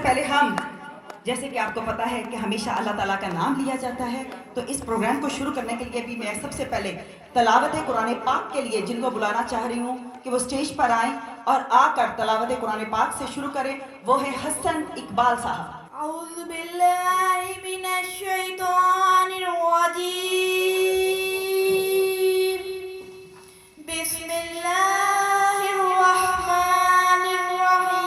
पहले हम, जैसे कि आपको पता है कि हमेशा अल्लाह ताला का नाम लिया जाता है, तो इस प्रोग्राम को शुरू करने के लिए भी मैं सबसे पहले तलावत कुरान पाक के लिए जिनको बुलाना चाह रही हूँ कि वो स्टेज पर आएँ और आकर तलावत कुरान पाक से शुरू करें। वो है हसन इकबाल साहब। औज़ु बिल्लाहि मिनश शैतानिर रजीम। बिस्मिल्लाहिर रहमानिर रहीम।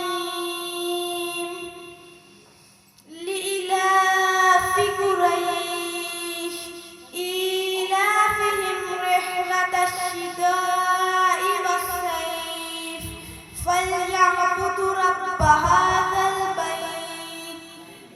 लिइलाफि कुरैश इलाफिहिम रिह्लतश शिताइ वस्सैफ फलयअबुदु रब्ब हाज़ल बैत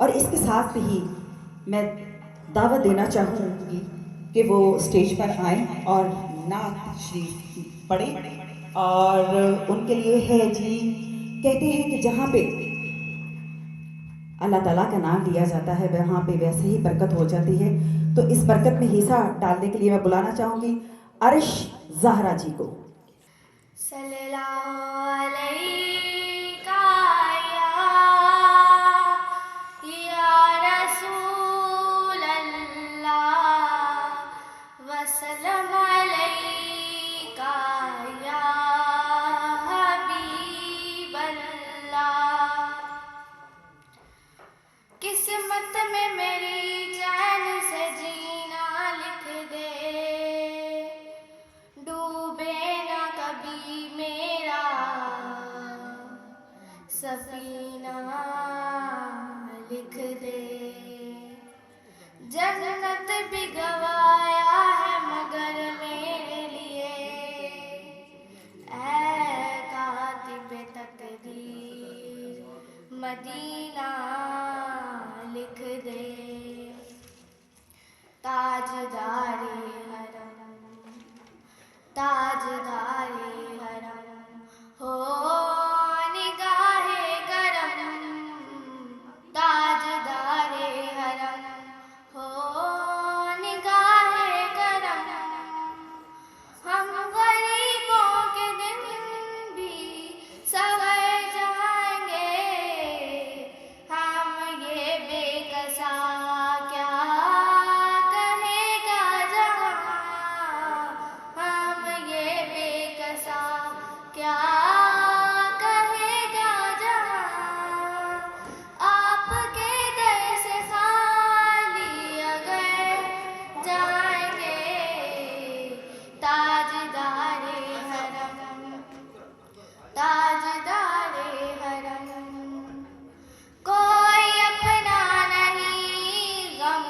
और इसके साथ ही मैं दावत देना चाहूँगी कि वो स्टेज पर आएँ और नात शरीफ पढ़ें। और उनके लिए है जी, कहते हैं कि जहाँ पे अल्लाह ताला का नाम लिया जाता है वहाँ पे वैसे ही बरकत हो जाती है। तो इस बरकत में हिस्सा डालने के लिए मैं बुलाना चाहूँगी अर्श ज़हरा जी को। सल्लल्लाहु अलैका या रसूल अल्लाह वसल्लम अलैका या हबीब अल्लाह। किस्मत में मेरी चैन से जीना लिख दे, डूबे ना कभी मेरा सफीना लिख दे। जन्नत भी गवाया है मगर मेरे लिए, ऐ कातिब तकदीर मदीना लिख दे। ताजदारे हरम ताजदारे हरम हो निगाहे करम, ताजदारे हरम हो निगाहे करम। हम गरीबों के दिन भी सवर जाएंगे, हम ये बेकसा क्या कहेगा जहां, हम ये बेकसा क्या कहेगा जहां। आपके दर से खाली अगर जाएंगे, ताजदारे हरम ताजदारे हरम। कोई अपना नहीं गम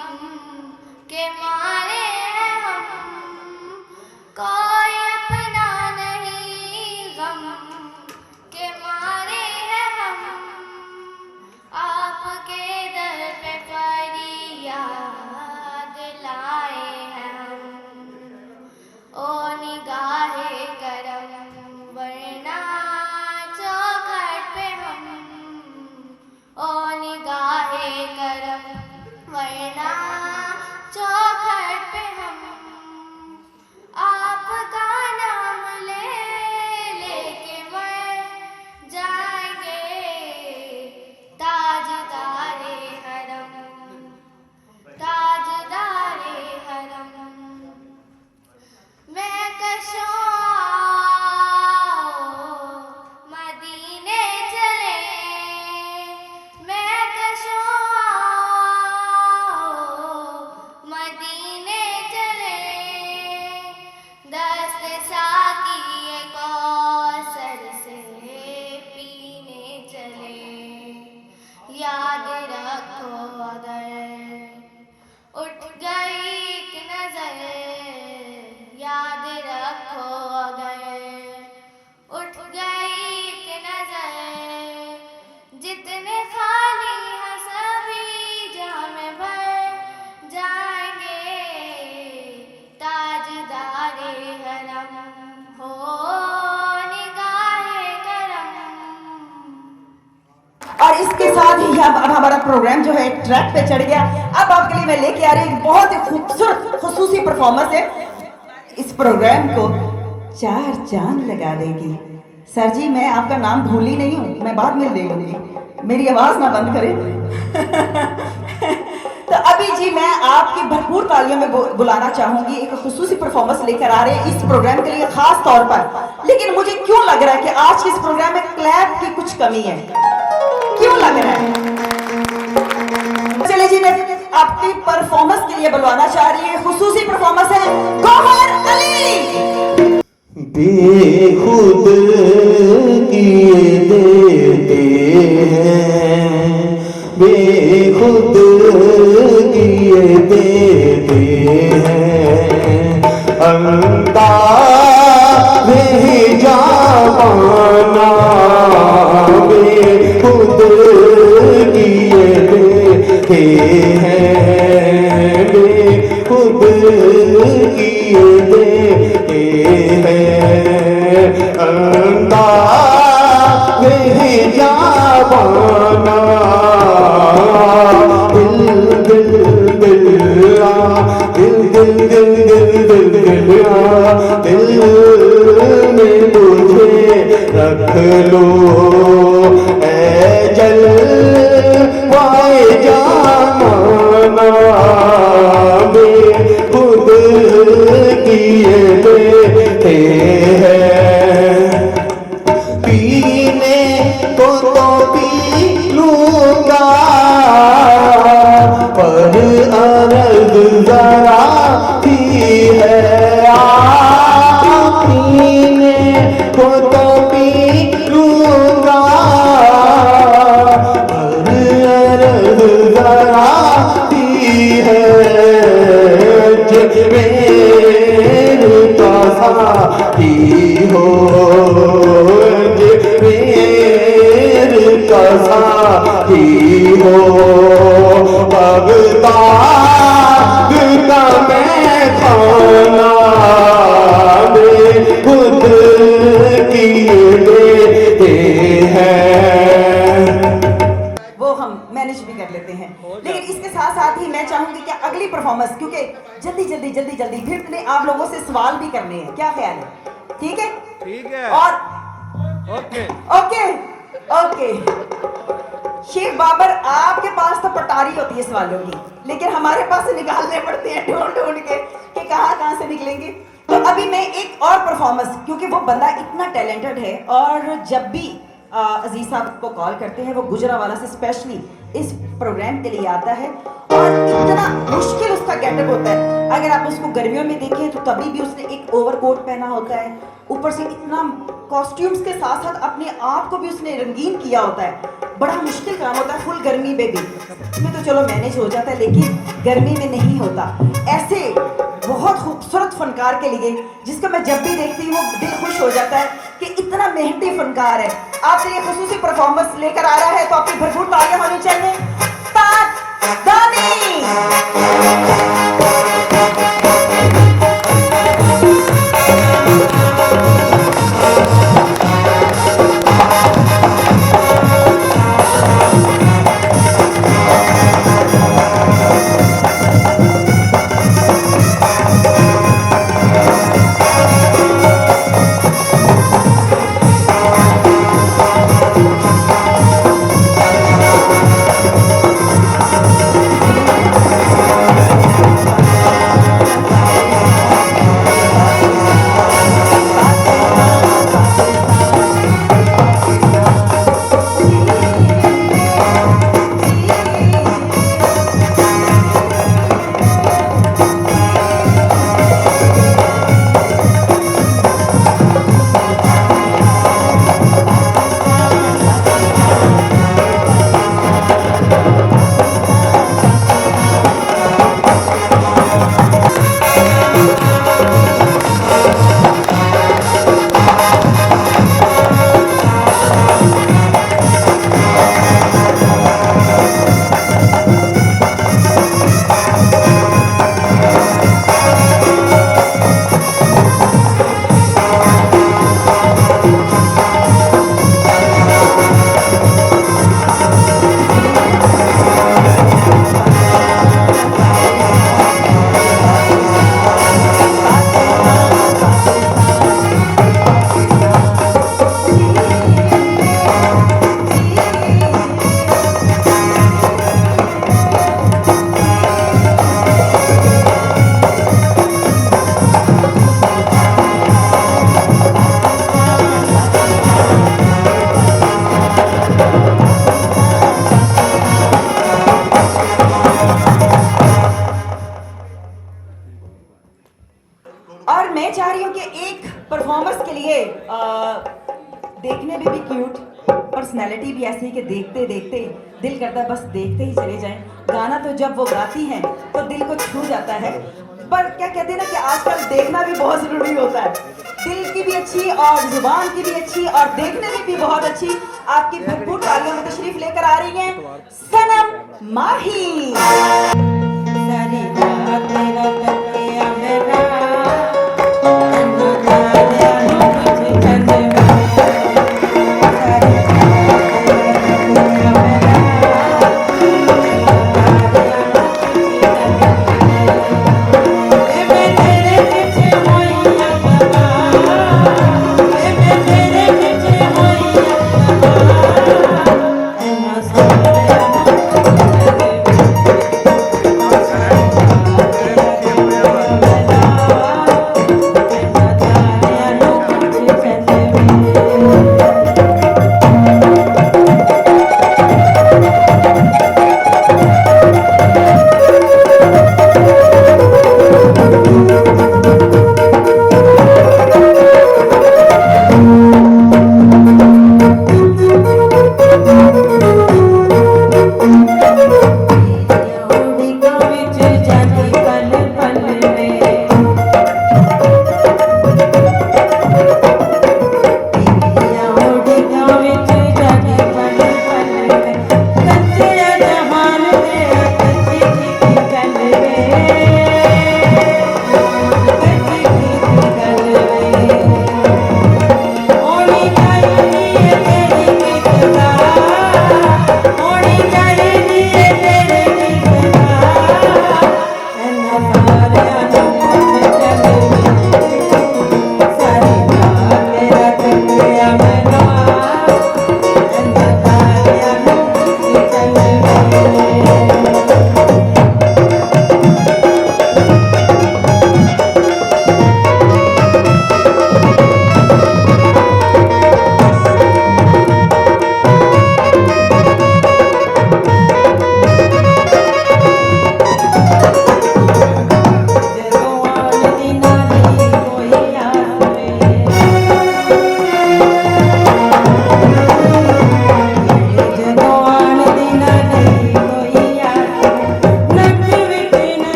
के मारे हैं हम, कोई अपना नहीं गम के मारे हैं हम। आपके दर पे फरियाद लाए हैं हम, ओ निगाहे करम वरना चौखट पे हम, ओ निगाहे करम वरना चौखट साथ ही अब हमारा प्रोग्राम जो है ट्रैक पे चढ़ गया। अब आपके लिए मैं लेके आ रही हूँ बहुत ही खूबसूरत खुसूसी परफॉर्मेंस है। इस प्रोग्राम को 4 चांद लगा देगी। सर जी मैं आपका नाम भूली नहीं हूँ, मैं बाद में ले लूंगी, मेरी आवाज ना बंद करें। तो अभी जी मैं आपकी भरपूर तालियों में बुलाना चाहूंगी। एक खुसूसी परफॉर्मेंस लेकर आ रहे हैं इस प्रोग्राम के लिए खास तौर पर। लेकिन मुझे क्यों लग रहा है कि आज के इस प्रोग्राम में क्लैप की कुछ कमी है, क्यों लग रहा है? चलिए जी मैं आपकी परफॉर्मेंस के लिए बुलवाना चाह रही है, खुसूसी परफॉर्मेंस है गौहर अली। बेखुद किए देते हैं, बेखुद किए देते हैं, अंदाज़े जामाना बेखुद किए देते हैं, बेखुद किए देते हैं, अंदाज़े जामाना दिल में तुझे रख लो ऐ जलवाए जाना बेखुद किए देते हैं। पीने को तो पी लूंगा पर अरज़ जरा थी है, पीने को तो पी लूंगा पर अरज़ जरा थी है, मेरे का साथी हो, मेरे का साथी हो, बगदाद का मैं खाना बेखुद किए देते हैं। वो हम मैनेज भी कर लेते हैं। लेकिन इसके साथ साथ ही मैं चाहूंगी कि अगली परफॉर्मेंस, क्योंकि जल्दी फिर मैंने आप लोगों से सवाल भी करने हैं, क्या ख्याल है? ठीक है, ठीक है, और okay okay okay Sheikh Babar आपके पास तो पटारी होती है सवालों की, लेकिन हमारे पास से निकालने पड़ते हैं ढूंढ के कि कहाँ से निकलेंगे। तो अभी मैं एक और परफॉर्मेंस, क्योंकि वो बंदा इतना टैलेंटेड है और जब भी अजीज साहब को कॉल करते हैं वो गुजरावाला से स्पेशली इस प्रोग्राम के लिए आता है और इतना मुश्किल उसका गेटअप होता है। अगर आप उसको गर्मियों में देखें तो तभी भी उसने एक ओवरकोट पहना होता है, ऊपर से इतना कॉस्ट्यूम्स के साथ साथ अपने आप को भी उसने रंगीन किया होता है। बड़ा मुश्किल काम होता है फुल गर्मी में भी, इसमें तो चलो मैनेज हो जाता है लेकिन गर्मी में नहीं होता। ऐसे बहुत खूबसूरत फनकार के लिए जिसको मैं जब भी देखती हूँ दिल खुश हो जाता है कि इतना मेहनती फनकार है। आपके लिए खुसूसी परफॉर्मेंस लेकर आ रहा है तो आपकी भरपूर तालियां होनी चाहिए। ताज दानी मैं चाह रही हूँ कि एक परफॉर्मेंस के लिए देखने में भी क्यूट, पर्सनैलिटी भी ऐसी कि देखते देखते दिल करता है बस देखते ही चले जाएं। गाना तो जब वो गाती हैं तो दिल को छू जाता है, पर क्या कहते हैं ना कि आजकल देखना भी बहुत ज़रूरी होता है। दिल की भी अच्छी और जुबान की भी अच्छी और देखने में भी बहुत अच्छी आपकी भरपूर तालियों में तशरीफ लेकर आ रही हैं सनम माही। सारी रात तेरा तकिया मेरा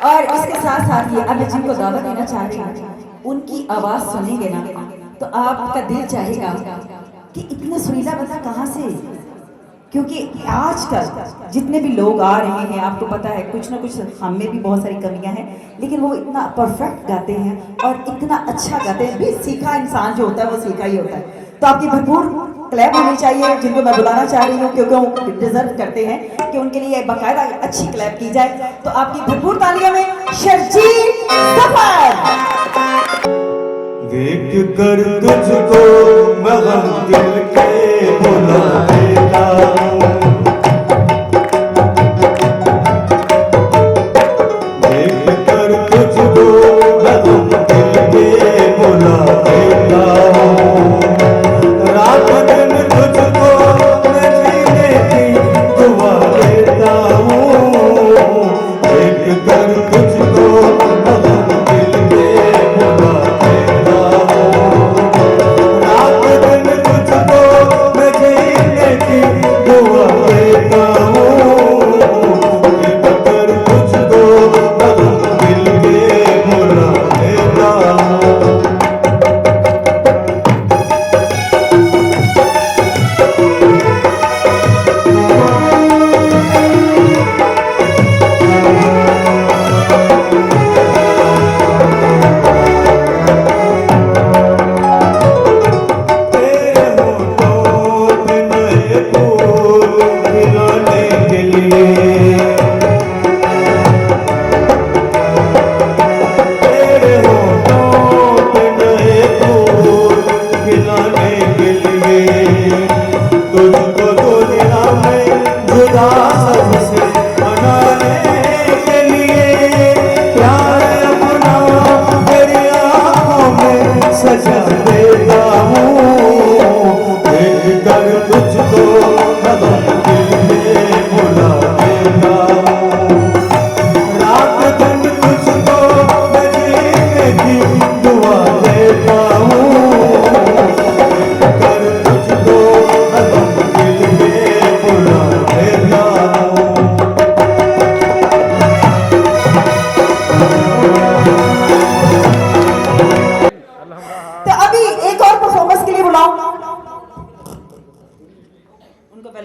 और इसके साथ साथ ये अब मैं जिनको दावत देना चाह रही हूँ उनकी आवाज सुनेंगे ना तो आपका दिल चाहेगा कि इतना सुरीला बंदा कहाँ से, क्योंकि आजकल जितने भी लोग आ रहे हैं आपको पता है कुछ ना कुछ हम में भी बहुत सारी कमियां हैं, लेकिन वो इतना परफेक्ट गाते हैं और इतना अच्छा गाते हैं। भी सीखा इंसान जो होता है वो सीखा ही होता है। तो आपकी भरपूर क्लैप होनी चाहिए, जिनको मैं बुलाना चाह रही हूँ क्योंकि वो डिजर्व करते हैं कि उनके लिए बाकायदा अच्छी क्लैप की जाए। तो आपकी भरपूर तालियों में शर्जील ज़फ़र। देख कर तुझको मैं गम दिल के बुला देता हूँ, देख कर तुझको मैं गम दिल के बुला देता हूँ, रात दिन तुझको मैं जीने की दुआ देता हूँ, देख कर तुझको मैं गम दिल के बुला देता हूँ, रात दिन तुझको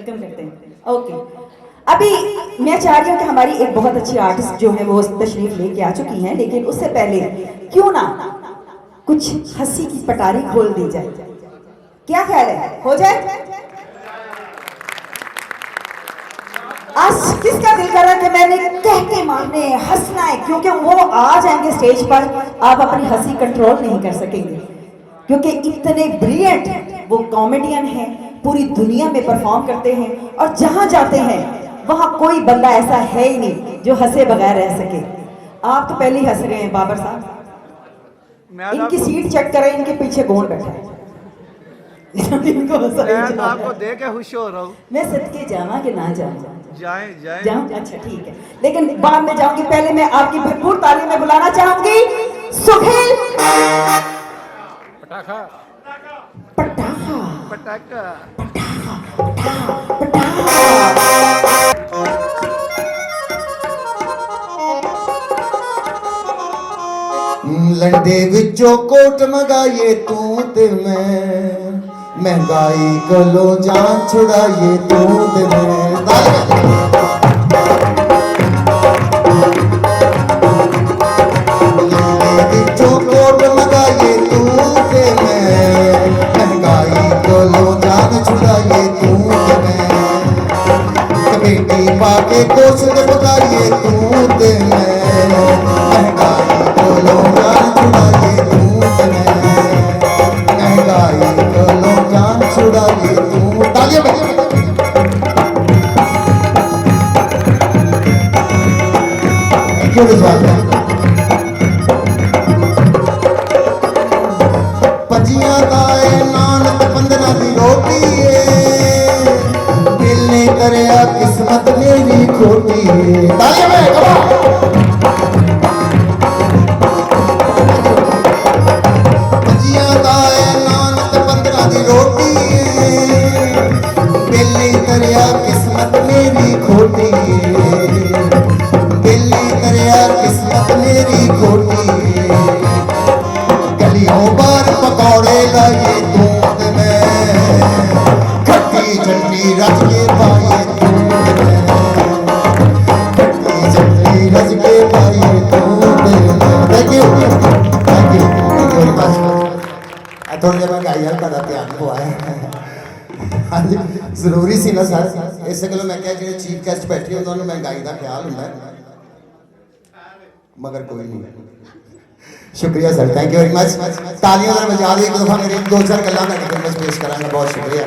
वेलकम करते हैं। ओके, अभी मैं चाह रही हूँ कि हमारी एक बहुत अच्छी आर्टिस्ट जो है वो तशरीफ लेके आ चुकी हैं, लेकिन उससे पहले क्यों ना कुछ हंसी की पटारी खोल दी जाए, क्या ख्याल है, हो जाए? आज किसका दिल कर रहा है कि मैंने कह के मारने हंसना है, क्योंकि वो आ जाएंगे स्टेज पर, आप अपनी हंसी कंट्रोल नहीं कर सकेंगे, क्योंकि इतने ब्रिलियंट वो कॉमेडियन हैं, पूरी दुनिया में परफॉर्म करते हैं और जहां जाते हैं वहां कोई बंदा ऐसा है ही नहीं जो हंसे बगैर रह सके। आप तो पहले ही हंस रहे हैं बाबर साहब, इनकी सीट चेक करें, इनके पीछे कौन बैठा है। इनको हंसा नहीं मैं तो जा आपको रहा। देख के खुश हो रहा हूँ। मैं सदके जावा कि ना जाऊं, जाएं जाएं जाऊं, अच्छा ठीक है, लेकिन बाद में जाऊंगी, पहले मैं आपकी भरपूर ताली में बुलाना चाहूंगी सुहेल पटाखा पटाखा पटाखा। लंडे विचों कोट मंगाइए तू ते मैं, महंगाई कोलो जान छुड़ाइए तू ते मैं। लंडे विचों कोट मंगाइए तू ते मैं, महंगाई कोलो जान छुड़ाइए तू ते मैं। कमेटी पाके कोशिश पकाइए तू ते मैं, महंगाई कोलो जान छुड़ाइए तू ते मैं, महंगाई कोलो जान छुड़ाइए तू। तालियां बजाइए। क्यों रिजवान है? पंजियां दाए नान ते 15 दी रोटी है, दिल ने करया किस्मत मेरी खोटी है। तालियां बजाइए, पंजियां दाए नान ते 15 दी रोटी है, दिल ने करया किस्मत मेरी खोटी है, दिल ने करया किस्मत मेरी खोटी है। गलियों बार पकौड़े लाइए तू ते मैं, खट्टी चटनी रच के पाइए तू ते मैं, खट्टी चटनी रच के पाइए तू ते मैं। Thank you very much. थोड़ी देर महंगाई वाल का ध्यान हुआ है। हाँ जी, जरूरी सी ना सर, इस गलो मैं क्या जो चीफ गेस्ट बैठे उन्होंने महंगाई का ख्याल होंगे, मगर कोई नहीं। शुक्रिया sir, thank you very much. तालियां जरा बजा दो एक दफा, मेरी 2-4 गल्लां मैं खिदमत पेश करांगा। बहुत शुक्रिया।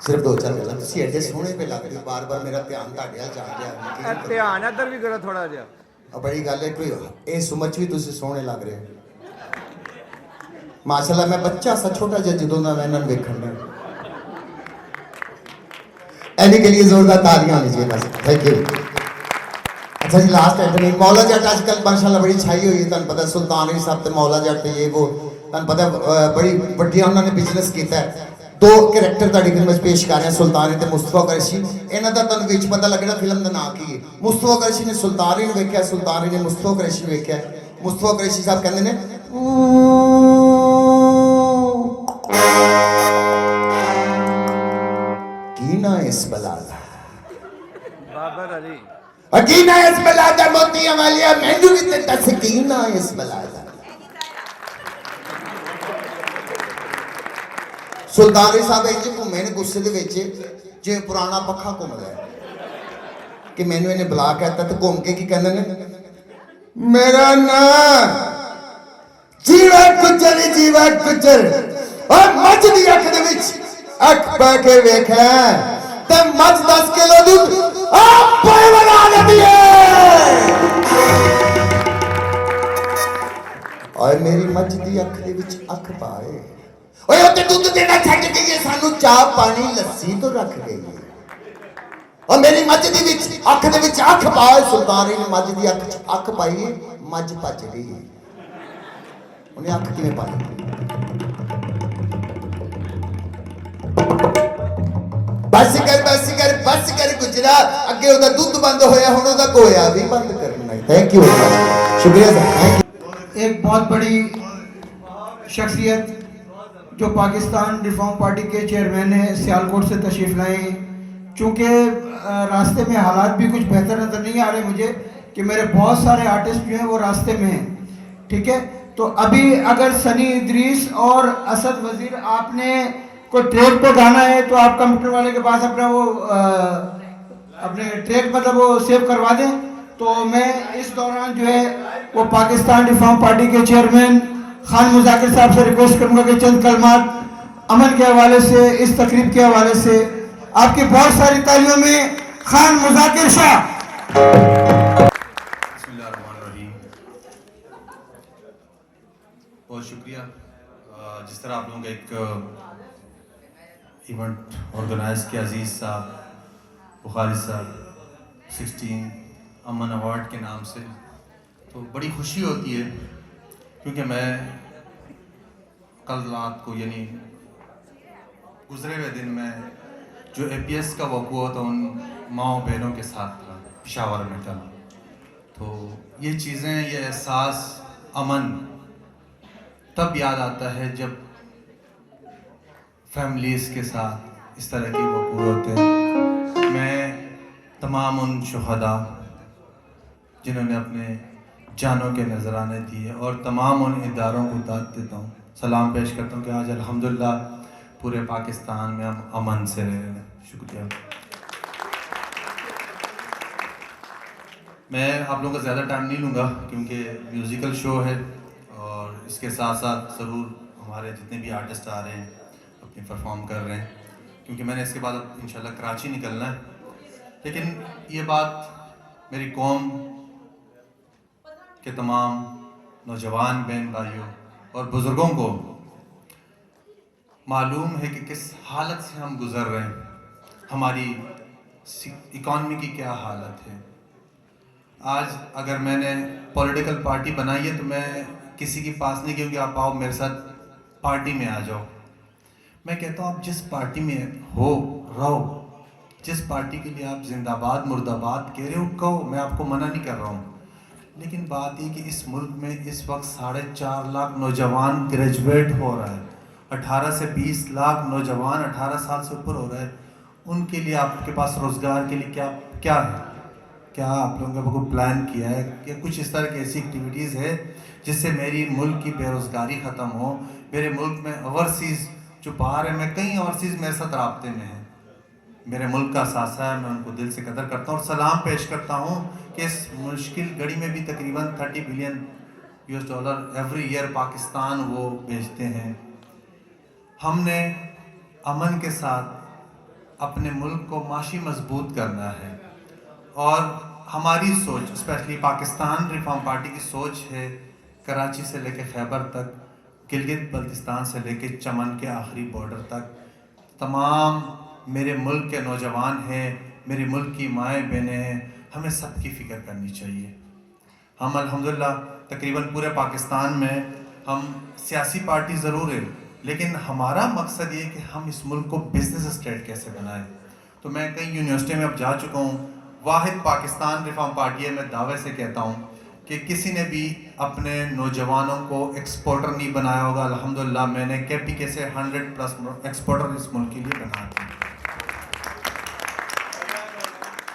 सिर्फ 2-4 गल्लां, तुसीं एडे सोहणे पे लगदे हो, बार-बार मेरा ध्यान तुहाडे वाल जा ਰਿਹਾ है। ध्यान इधर भी करो थोड़ा जिहा। और बड़ी गल है कोई इस उम्र च भी तुसीं सोहणे लग रहे हो माशाल्लाह। मैं बच्चा सा छोटा जिहा जदों दा मैं इन्हां नूं वेखण डया, एनी के लिए जोरदार तालियां लीजिए बस। Thank you. अच्छा जी, लास्ट एंटरटेन मौला जट आजकल माशाल्लाह बड़ी छाई हुई है, तुहानूं पता सुल्तान अली साहब ते मौला जट ये वो तुहानूं पता बड़ी वड्डिया उन्होंने बिजनेस किया है। 2 कैरेक्टर तुहाडी खिदमत पेश कर रहे हैं, सुल्तान ते मुस्तफा कुरैशी। इन्हां दा तुहानूं विच पता लगना फिल्म दा नाम की है। मुस्तफा कुरैशी ने सुल्तान अली नूं वेख्या, सुल्तान अली ने मुस्तफा कुरैशी नूं वेख्या। मुस्तफा कुरैशी साहब कहंदे ने की ना इस बला दा, बाबर अली की ना इस बला दा, मोतियां वालिया मैनू भी ते दस की ना इस बला दा। सुल्तान अली साहब इंज घूमे ने गुस्से दे विच, जिवें पुराना पक्खा घूमदा है कि मैनू इन्हें बुला के आता, तो घूम के की कहंदे ने, मेरा नाम जीवा गुजर, जीवा गुजर। और मझ दी अख दे विच अख पा के वेखा ते मझ 10 किलो दूध आप पाए बना देती है। और मेरी मझ दी अख दे विच अख पाए, ओए ओते दूध देना छੱਡ गई है, सानू चाह पानी लस्सी तो रख गई है। और मेरी मझ दी विच अख दे विच अख पाए, सुल्तान ने मझ दी अख च अख पाई, मझ भज गई है। उन्हें अख किवें पाई? बस कर गुजरा, अगे ओदा दुध बंद होया, हुण ओदा गोया भी बंद करना है। थैंक यू, शुक्रिया सर, थैंक यू। एक बहुत बड़ी शख्सियत जो पाकिस्तान रिफॉर्म पार्टी के चेयरमैन हैं सियालकोट से तशरीफ़ लाए। चूँकि रास्ते में हालात भी कुछ बेहतर नज़र नहीं आ रहे मुझे कि मेरे बहुत सारे आर्टिस्ट जो हैं वो रास्ते में हैं, ठीक है। तो अभी अगर सनी इदरीस और असद वज़ीर आपने कोई ट्रैक पे गाना है तो आप कंप्यूटर वाले के पास अपना वो अपने ट्रैक मतलब वो सेव करवा दें। तो मैं इस दौरान जो है वो पाकिस्तान रिफॉर्म पार्टी के चेयरमैन खान मुजाकिर साहब से रिक्वेस्ट करूंगा कि चंद कलमात अमन के हवाले से, इस तकरीब के हवाले से आपकी बहुत सारी तालियों में खान मुजाकिर शाह। बिस्मिल्लाहिर्रहमानिर्रहीम। बहुत शुक्रिया। जिस तरह आप लोगों का एक इवेंट ऑर्गेनाइज किया अजीज़ साहब बुखारी साहब 16 अमन अवार्ड के नाम से, तो बड़ी खुशी होती है क्योंकि मैं कल रात को यानी गुजरे हुए दिन में जो APS का वक़ूआ था उन माओ बहनों के साथ था पेशावर में कल। तो ये चीज़ें, ये एहसास अमन तब याद आता है जब फैमिलीज़ के साथ इस तरह के वक़ूए होते हैं। मैं तमाम उन शुहदा जिन्होंने अपने जानों के नजराने दिए और तमाम उन इदारों को दाद देता हूँ, सलाम पेश करता हूँ कि आज अल्हम्दुलिल्लाह पूरे पाकिस्तान में हम अमन से रह रहे हैं। शुक्रिया। मैं आप लोगों का ज़्यादा टाइम नहीं लूँगा क्योंकि म्यूज़िकल शो है और इसके साथ साथ ज़रूर हमारे जितने भी आर्टिस्ट आ रहे हैं अपनी परफॉर्म कर रहे हैं, क्योंकि मैंने इसके बाद अब इंशाल्लाह कराची निकलना है। लेकिन ये बात मेरी कौम के तमाम नौजवान बहन भाइयों और बुज़ुर्गों को मालूम है कि किस हालत से हम गुज़र रहे हैं, हमारी इकॉनमी की क्या हालत है। आज अगर मैंने पॉलिटिकल पार्टी बनाई है तो मैं किसी के पास नहीं क्योंकि आप आओ मेरे साथ पार्टी में आ जाओ। मैं कहता हूँ आप जिस पार्टी में हो रहो, जिस पार्टी के लिए आप जिंदाबाद मुर्दाबाद कह रहे हो कहो, मैं आपको मना नहीं कर रहा हूँ। लेकिन बात ये कि इस मुल्क में इस वक्त 4.5 लाख नौजवान ग्रेजुएट हो रहा है, 18 से 20 लाख नौजवान 18 साल से ऊपर हो रहा है। उनके लिए आपके पास रोज़गार के लिए क्या है? क्या आप लोगों ने कोई प्लान किया है कि कुछ इस तरह की ऐसी एक्टिविटीज़ है जिससे मेरी मुल्क की बेरोज़गारी ख़त्म हो, मेरे मुल्क में ओवरसीज़ जो बाहर है, मैं कई ओवरसीज़ मेरे साथ राब्ते में हैं, मेरे मुल्क का सासा है, मैं उनको दिल से कदर करता हूँ और सलाम पेश करता हूँ कि इस मुश्किल घड़ी में भी तकरीबन $30 बिलियन एवरी ईयर पाकिस्तान वो भेजते हैं। हमने अमन के साथ अपने मुल्क को माशी मजबूत करना है और हमारी सोच, स्पेशली पाकिस्तान रिफॉर्म पार्टी की सोच है कराची से लेकर खैबर तक, गिलगित बल्तिस्तान से लेकर चमन के आखिरी बॉर्डर तक तमाम मेरे मुल्क के नौजवान हैं, मेरे मुल्क की माएँ बहनें हैं, हमें सबकी फ़िक्र करनी चाहिए। हम अल्हम्दुलिल्लाह तकरीबन पूरे पाकिस्तान में हम सियासी पार्टी ज़रूर है, लेकिन हमारा मकसद ये कि हम इस मुल्क को बिजनेस स्टेट कैसे बनाएं। तो मैं कई यूनिवर्सिटी में अब जा चुका हूँ, वाहिद पाकिस्तान रिफॉर्म पार्टी है, मैं दावे से कहता हूँ कि किसी ने भी अपने नौजवानों को एक्सपोर्टर नहीं बनाया होगा। अल्हम्दुलिल्लाह मैंने KPK से 100+ एक्सपोर्टर इस मुल्क के लिए बना दिए।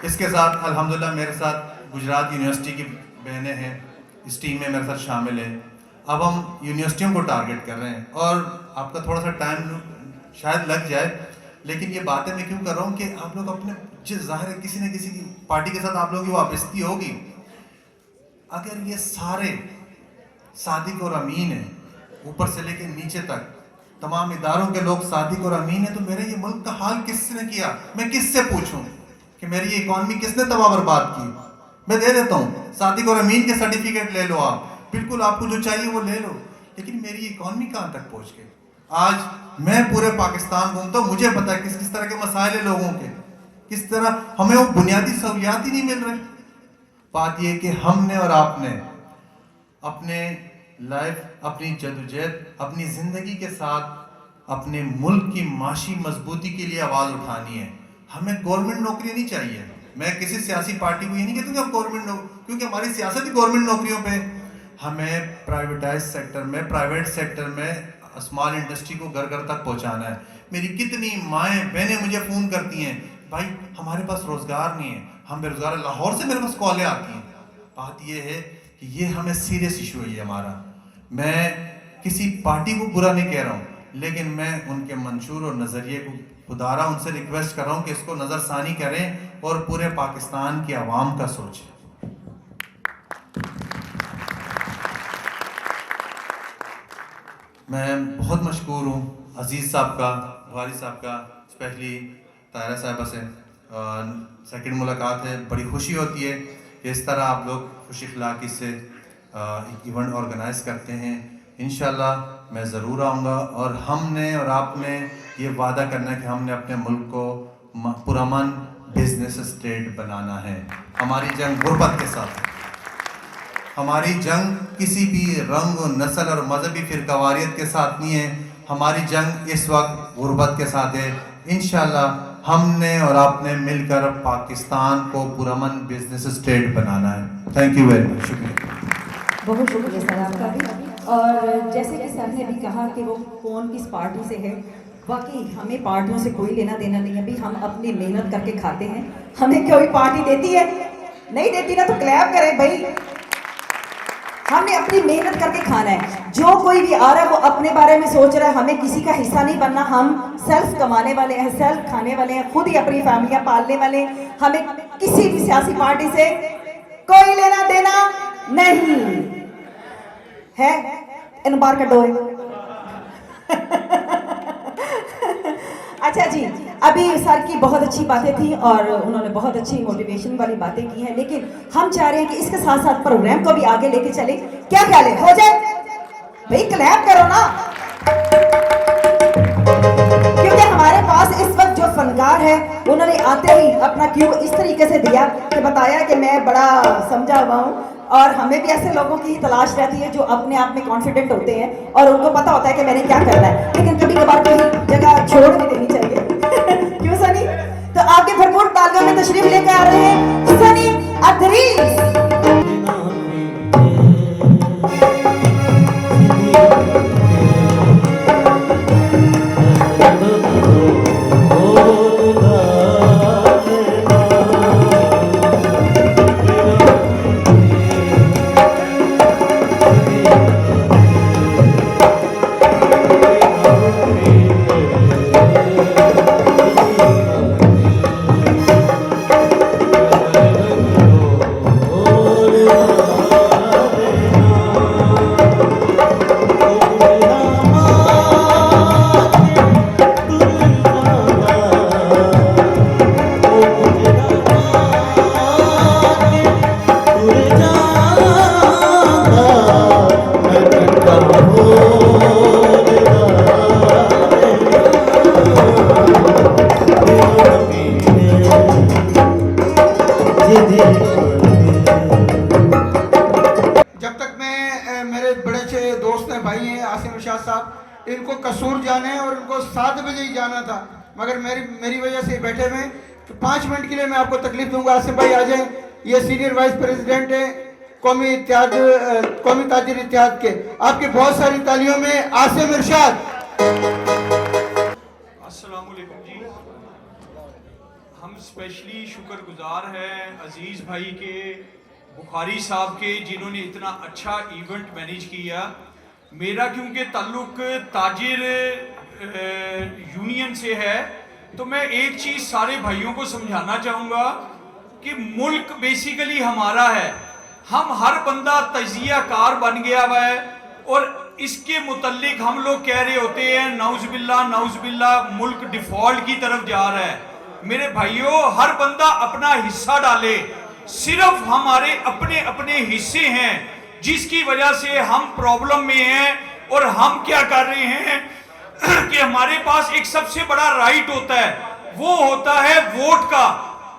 इसके साथ अल्हम्दुलिल्लाह मेरे साथ गुजरात यूनिवर्सिटी की बहनें हैं, इस टीम में मेरे साथ शामिल हैं। अब हम यूनिवर्सिटियों को टारगेट कर रहे हैं और आपका थोड़ा सा टाइम शायद लग जाए, लेकिन ये बातें मैं क्यों कर रहा हूँ कि आप लोग अपने जिस ज़ाहिर है किसी न किसी की पार्टी के साथ आप लोगों की वाबस्ती होगी। अगर ये सारे सादिक और अमीन हैं, ऊपर से लेकर नीचे तक तमाम इदारों के लोग सादिक और अमीन हैं, तो मेरे ये मुल्क का हाल किसने किया? मैं किससे पूछूं कि मेरी ये इकॉनमी किसने तबाह बर्बाद की? मैं दे देता हूँ, सादिक और अमीन के सर्टिफिकेट ले लो, आप बिल्कुल आपको जो चाहिए वो ले लो, लेकिन मेरी इकॉनमी कहाँ तक पहुँच गई? आज मैं पूरे पाकिस्तान घूमता हूँ, मुझे पता है किस किस तरह के मसाइल है लोगों के, किस तरह हमें वो बुनियादी सहूलियात ही नहीं मिल रहे। बात यह कि हमने और आपने अपने लाइफ, अपनी जदोजहद, अपनी ज़िंदगी के साथ अपने मुल्क की माशी मजबूती के लिए आवाज़ उठानी है। हमें गवर्नमेंट नौकरी नहीं चाहिए। मैं किसी सियासी पार्टी को ये नहीं कहता कि आप गवर्नमेंट नौकरी, क्योंकि हमारी सियासत ही गवर्नमेंट नौकरियों पे। हमें प्राइवेटाइज सेक्टर में, प्राइवेट सेक्टर में स्मॉल इंडस्ट्री को घर घर तक पहुंचाना है। मेरी कितनी माएँ बहनें मुझे फ़ोन करती हैं, भाई हमारे पास रोज़गार नहीं है, हम बेरोज़गार। लाहौर से मेरे पास कॉलें आती हैं। बात यह है कि ये हमें सीरियस इशू है ये हमारा। मैं किसी पार्टी को बुरा नहीं कह रहा हूँ, लेकिन मैं उनके मंशूर और नज़रिए को खुदारा उनसे रिक्वेस्ट कर रहा हूँ कि इसको नज़रसानी करें और पूरे पाकिस्तान की आवाम का सोचें। मैं बहुत मशकूर हूँ अजीज़ साहब का, वारिस साहब का, स्पेशली तायरा साहिबा से सेकंड मुलाकात है। बड़ी खुशी होती है कि इस तरह आप लोग खुशी अखलाक़ी से इवेंट ऑर्गेनाइज करते हैं। इंशाल्लाह मैं ज़रूर आऊँगा और हमने और आपने ये वादा करना है कि हमने अपने मुल्क को पुरअमन बिजनेस स्टेट बनाना है। हमारी जंग गुर्बत के साथ है, हमारी जंग किसी भी रंग और नस्ल और मजहबी फिरकावारियत के साथ नहीं है। हमारी जंग इस वक्त गुर्बत के साथ है। इंशाल्लाह हमने और आपने मिलकर पाकिस्तान को पुरअमन बिजनेस स्टेट बनाना है। Thank you very much. शुक्रिया। बहुत शुक्रिया सर आपका भी। और जैसे कि सर ने भी कहा कि वो कौन किस पार्टी से है, बाकी हमें पार्टियों से कोई लेना देना नहीं है। अभी हम अपनी मेहनत करके खाते हैं, हमें कोई पार्टी देती है नहीं देती ना तो क्लैप करें भाई। हमने अपनी मेहनत करके खाना है। जो कोई भी आ रहा है वो अपने बारे में सोच रहा है, हमें किसी का हिस्सा नहीं बनना। हम सेल्फ कमाने वाले हैं, सेल्फ खाने वाले हैं, खुद ही अपनी फैमिलियां पालने वाले हैं। हमें किसी भी सियासी पार्टी से कोई लेना देना नहीं है। इन बार का डोए अच्छा जी, अभी सर की बहुत अच्छी बातें थी और उन्होंने बहुत अच्छी मोटिवेशन वाली बातें की हैं, लेकिन हम चाह रहे हैं कि इसके साथ साथ प्रोग्राम को भी आगे लेके चले। क्या ख्याल है, हो जाए भाई? क्लैप करो ना, क्योंकि हमारे पास इस वक्त जो फनकार है उन्होंने आते ही अपना क्यों इस तरीके से दिया कि बताया कि मैं बड़ा समझा हुआ हूँ। और हमें भी ऐसे लोगों की ही तलाश रहती है जो अपने आप में कॉन्फिडेंट होते हैं और उनको पता होता है कि मैंने क्या करना है, लेकिन कभी कभार कहीं जगह छोड़ भी देनी चाहिए क्यों सनी? तो आपके भरपूर तालियों में तशरीफ लेकर आ रहे हैं सनी अदरीस। जब तक मैं मेरे बड़े अच्छे दोस्त हैं, भाई हैं आसिम इरशाद साहब, इनको कसूर जाने और इनको 7 बजे ही जाना था, मगर मेरी वजह से बैठे हुए। तो 5 मिनट के लिए मैं आपको तकलीफ दूंगा। आसिम भाई आ जाएं, ये सीनियर वाइस प्रेसिडेंट हैं कौमी ताजिर इत्तेहाद के। आपकी बहुत सारी तालियों में आसिम इरशाद। अस्सलाम वालेकुम जी। हम स्पेशली शुक्रगुजार हैं अजीज़ भाई के, बुखारी साहब के, जिन्होंने इतना अच्छा इवेंट मैनेज किया। मेरा क्योंकि ताल्लुक ताजिर यूनियन से है, तो मैं एक चीज़ सारे भाइयों को समझाना चाहूँगा कि मुल्क बेसिकली हमारा है। हम हर बंदा तजिया कार बन गया हुआ है और इसके मुतल्लिक हम लोग कह रहे होते हैं नौज़बिल्ला मुल्क डिफॉल्ट की तरफ जा रहा है। मेरे भाइयों, हर बंदा अपना हिस्सा डाले। सिर्फ हमारे अपने अपने हिस्से हैं जिसकी वजह से हम प्रॉब्लम में हैं। और हम क्या कर रहे हैं कि हमारे पास एक सबसे बड़ा राइट होता है, वो होता है वोट का।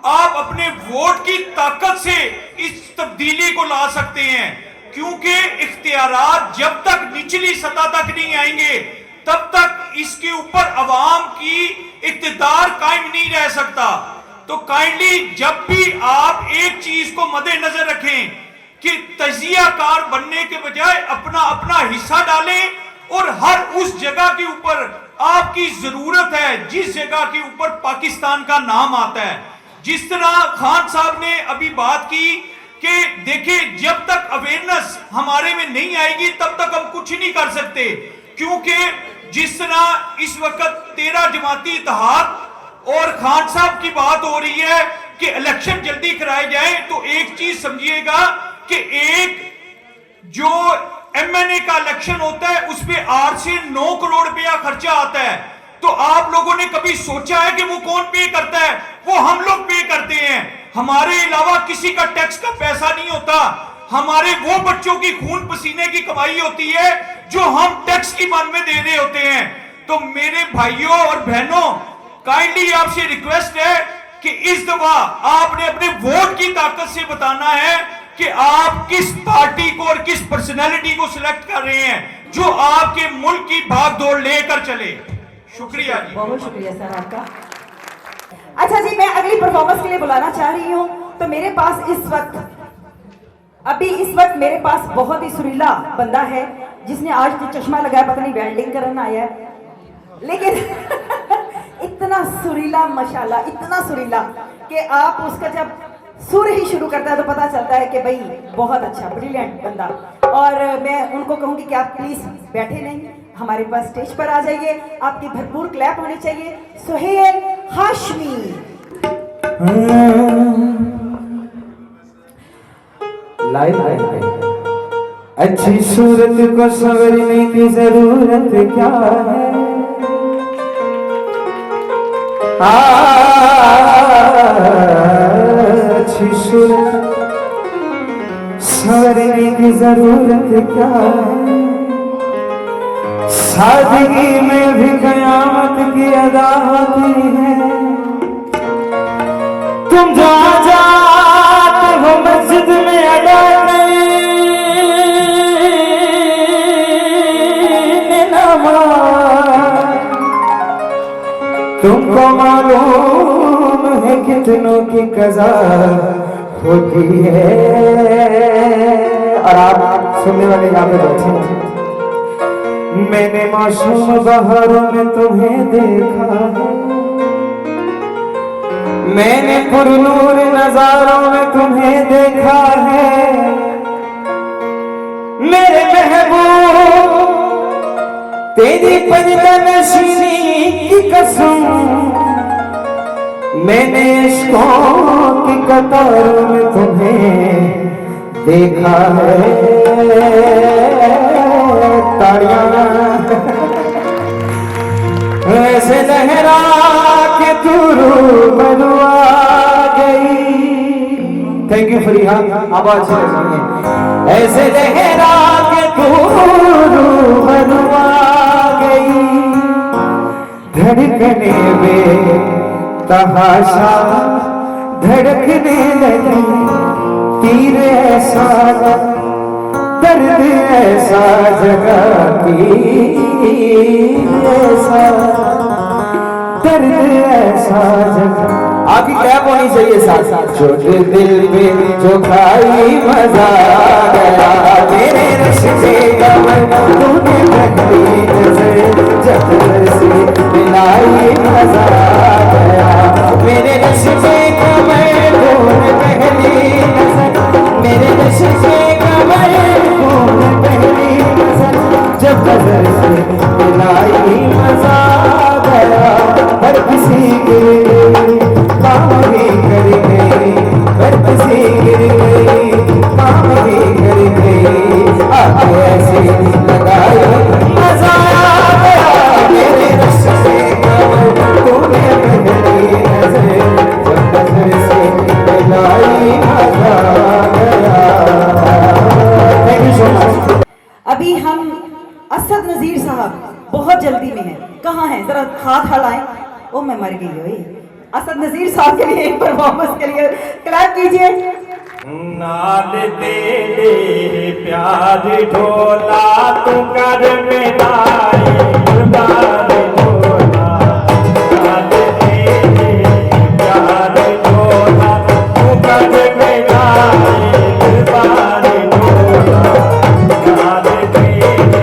आप अपने वोट की ताकत से इस तब्दीली को ला सकते हैं, क्योंकि इख्तियारात जब तक निचली सतह तक नहीं आएंगे तब तक इसके ऊपर अवाम की इक़्तिदार कायम नहीं रह सकता। तो काइंडली जब भी आप एक चीज को मद्देनजर रखें कि तजिया कार बनने के बजाय अपना अपना हिस्सा डालें और हर उस जगह के ऊपर आपकी जरूरत है जिस जगह के ऊपर पाकिस्तान का नाम आता है। जिस तरह खान साहब ने अभी बात की कि देखिए, जब तक अवेयरनेस हमारे में नहीं आएगी तब तक हम कुछ नहीं कर सकते, क्योंकि जिस तरह इस वक्त 13 जमाती इत्तेहाद और खान साहब की बात हो रही है कि इलेक्शन जल्दी कराए जाए, तो एक चीज समझिएगा कि एक जो एमएनए का इलेक्शन होता है उस पे 8 से 9 करोड़ रुपया खर्चा आता है। तो आप लोगों ने कभी सोचा है कि वो कौन पे करता है? वो हम लोग पे करते हैं। हमारे अलावा किसी का टैक्स का पैसा नहीं होता। हमारे वो बच्चों की खून पसीने की कमाई होती है जो हम टैक्स की मन में दे रहे होते हैं। तो मेरे भाइयों और बहनों, काइंडली आपसे रिक्वेस्ट है कि इस दफा आपने अपने वोट की ताकत से बताना है कि आप किस पार्टी को और किस पर्सनैलिटी को सिलेक्ट कर रहे हैं जो आपके मुल्क की भागदौड़ लेकर चले। शुक्रिया जी। बहुत शुक्रिया सर आपका। अच्छा जी, मैं अगली परफॉर्मेंस के लिए बुलाना चाह रही हूँ। तो मेरे पास इस वक्त मेरे पास बहुत ही सुरीला बंदा है जिसने आज तो चश्मा लगाया, पता नहीं वेल्डिंग करना आया है, लेकिन इतना सुरीला माशाल्लाह, इतना सुरीला कि आप उसका जब सुर ही शुरू करता है तो पता चलता है कि भाई बहुत अच्छा ब्रिलियंट बंदा। और मैं उनको कहूंगी कि आप प्लीज बैठे नहीं, हमारे पास स्टेज पर आ जाइए। आपकी भरपूर क्लैप होनी चाहिए। सुहेल हाशमी। अच्छी सूरत को संवरने की जरूरत क्या है? अच्छी सूरत संवरने की जरूरत क्या है? सादगी में भी कयामत की अदा होती है। तुम जहाँ जाते हो मस्जिद में अदा तुमको मालूम है कितनों की कज़ा होती है। और आप सुनने वाले यहाँ पे बैठे हैं। मैंने मासूम बहारों में तुम्हें देखा है, मैंने पुरनूर नजारों में तुम्हें देखा है। मेरे महबूब तेरी पर्दा नशीनी की कसम, मैंने इश्कों की कतारों में तुम्हें देखा है। ताड़ियां ऐसे लहरा के तू रूबरू आ गई। थैंक यू फरीहा, आवाज से ऐसे लहरा के तू रूबरू आ गई। धड़कने में तहाशा धड़कने लगी, तीर ऐसा दर्द ऐसा जगा की, ऐसा दर्द ऐसा जगा। आपकी कैप होनी चाहिए साथ साथ। जो दिल पे जो खाई मजा आ गया, तेरे रिश्ते का तूने पहली नजर जब से मिलाई मजा आ गया। मेरे रिश्ते का मैं तूने पहली नजर, मेरे रिश्ते का मैं तूने पहली नजर जब नजर से मिलाई मजा आ गया। हर किसी के काम ही कर गई, हर किसी गिर गई, काम ही कर गई। आगे ऐसे लगाई मजा आ गया। मेरे रिश्ते का तूने पहली नजर जब नजर से मिलाई मजा आ गया। Thank you so much. अभी हम असद नजीर साहब बहुत जल्दी में हैं। कहाँ हैं? जरा हाथ हलाएं। ओ मैं मर गई हुई। असद नजीर साहब के लिए एक परफॉर्मेंस के लिए क्लैप कीजिए। नाल तेरे प्यार ढोला तू कर मेरा इरदाद ढोला। नाल तेरे प्यार ढोला तू कर मेरा इरदाद ढोला। नाल तेरे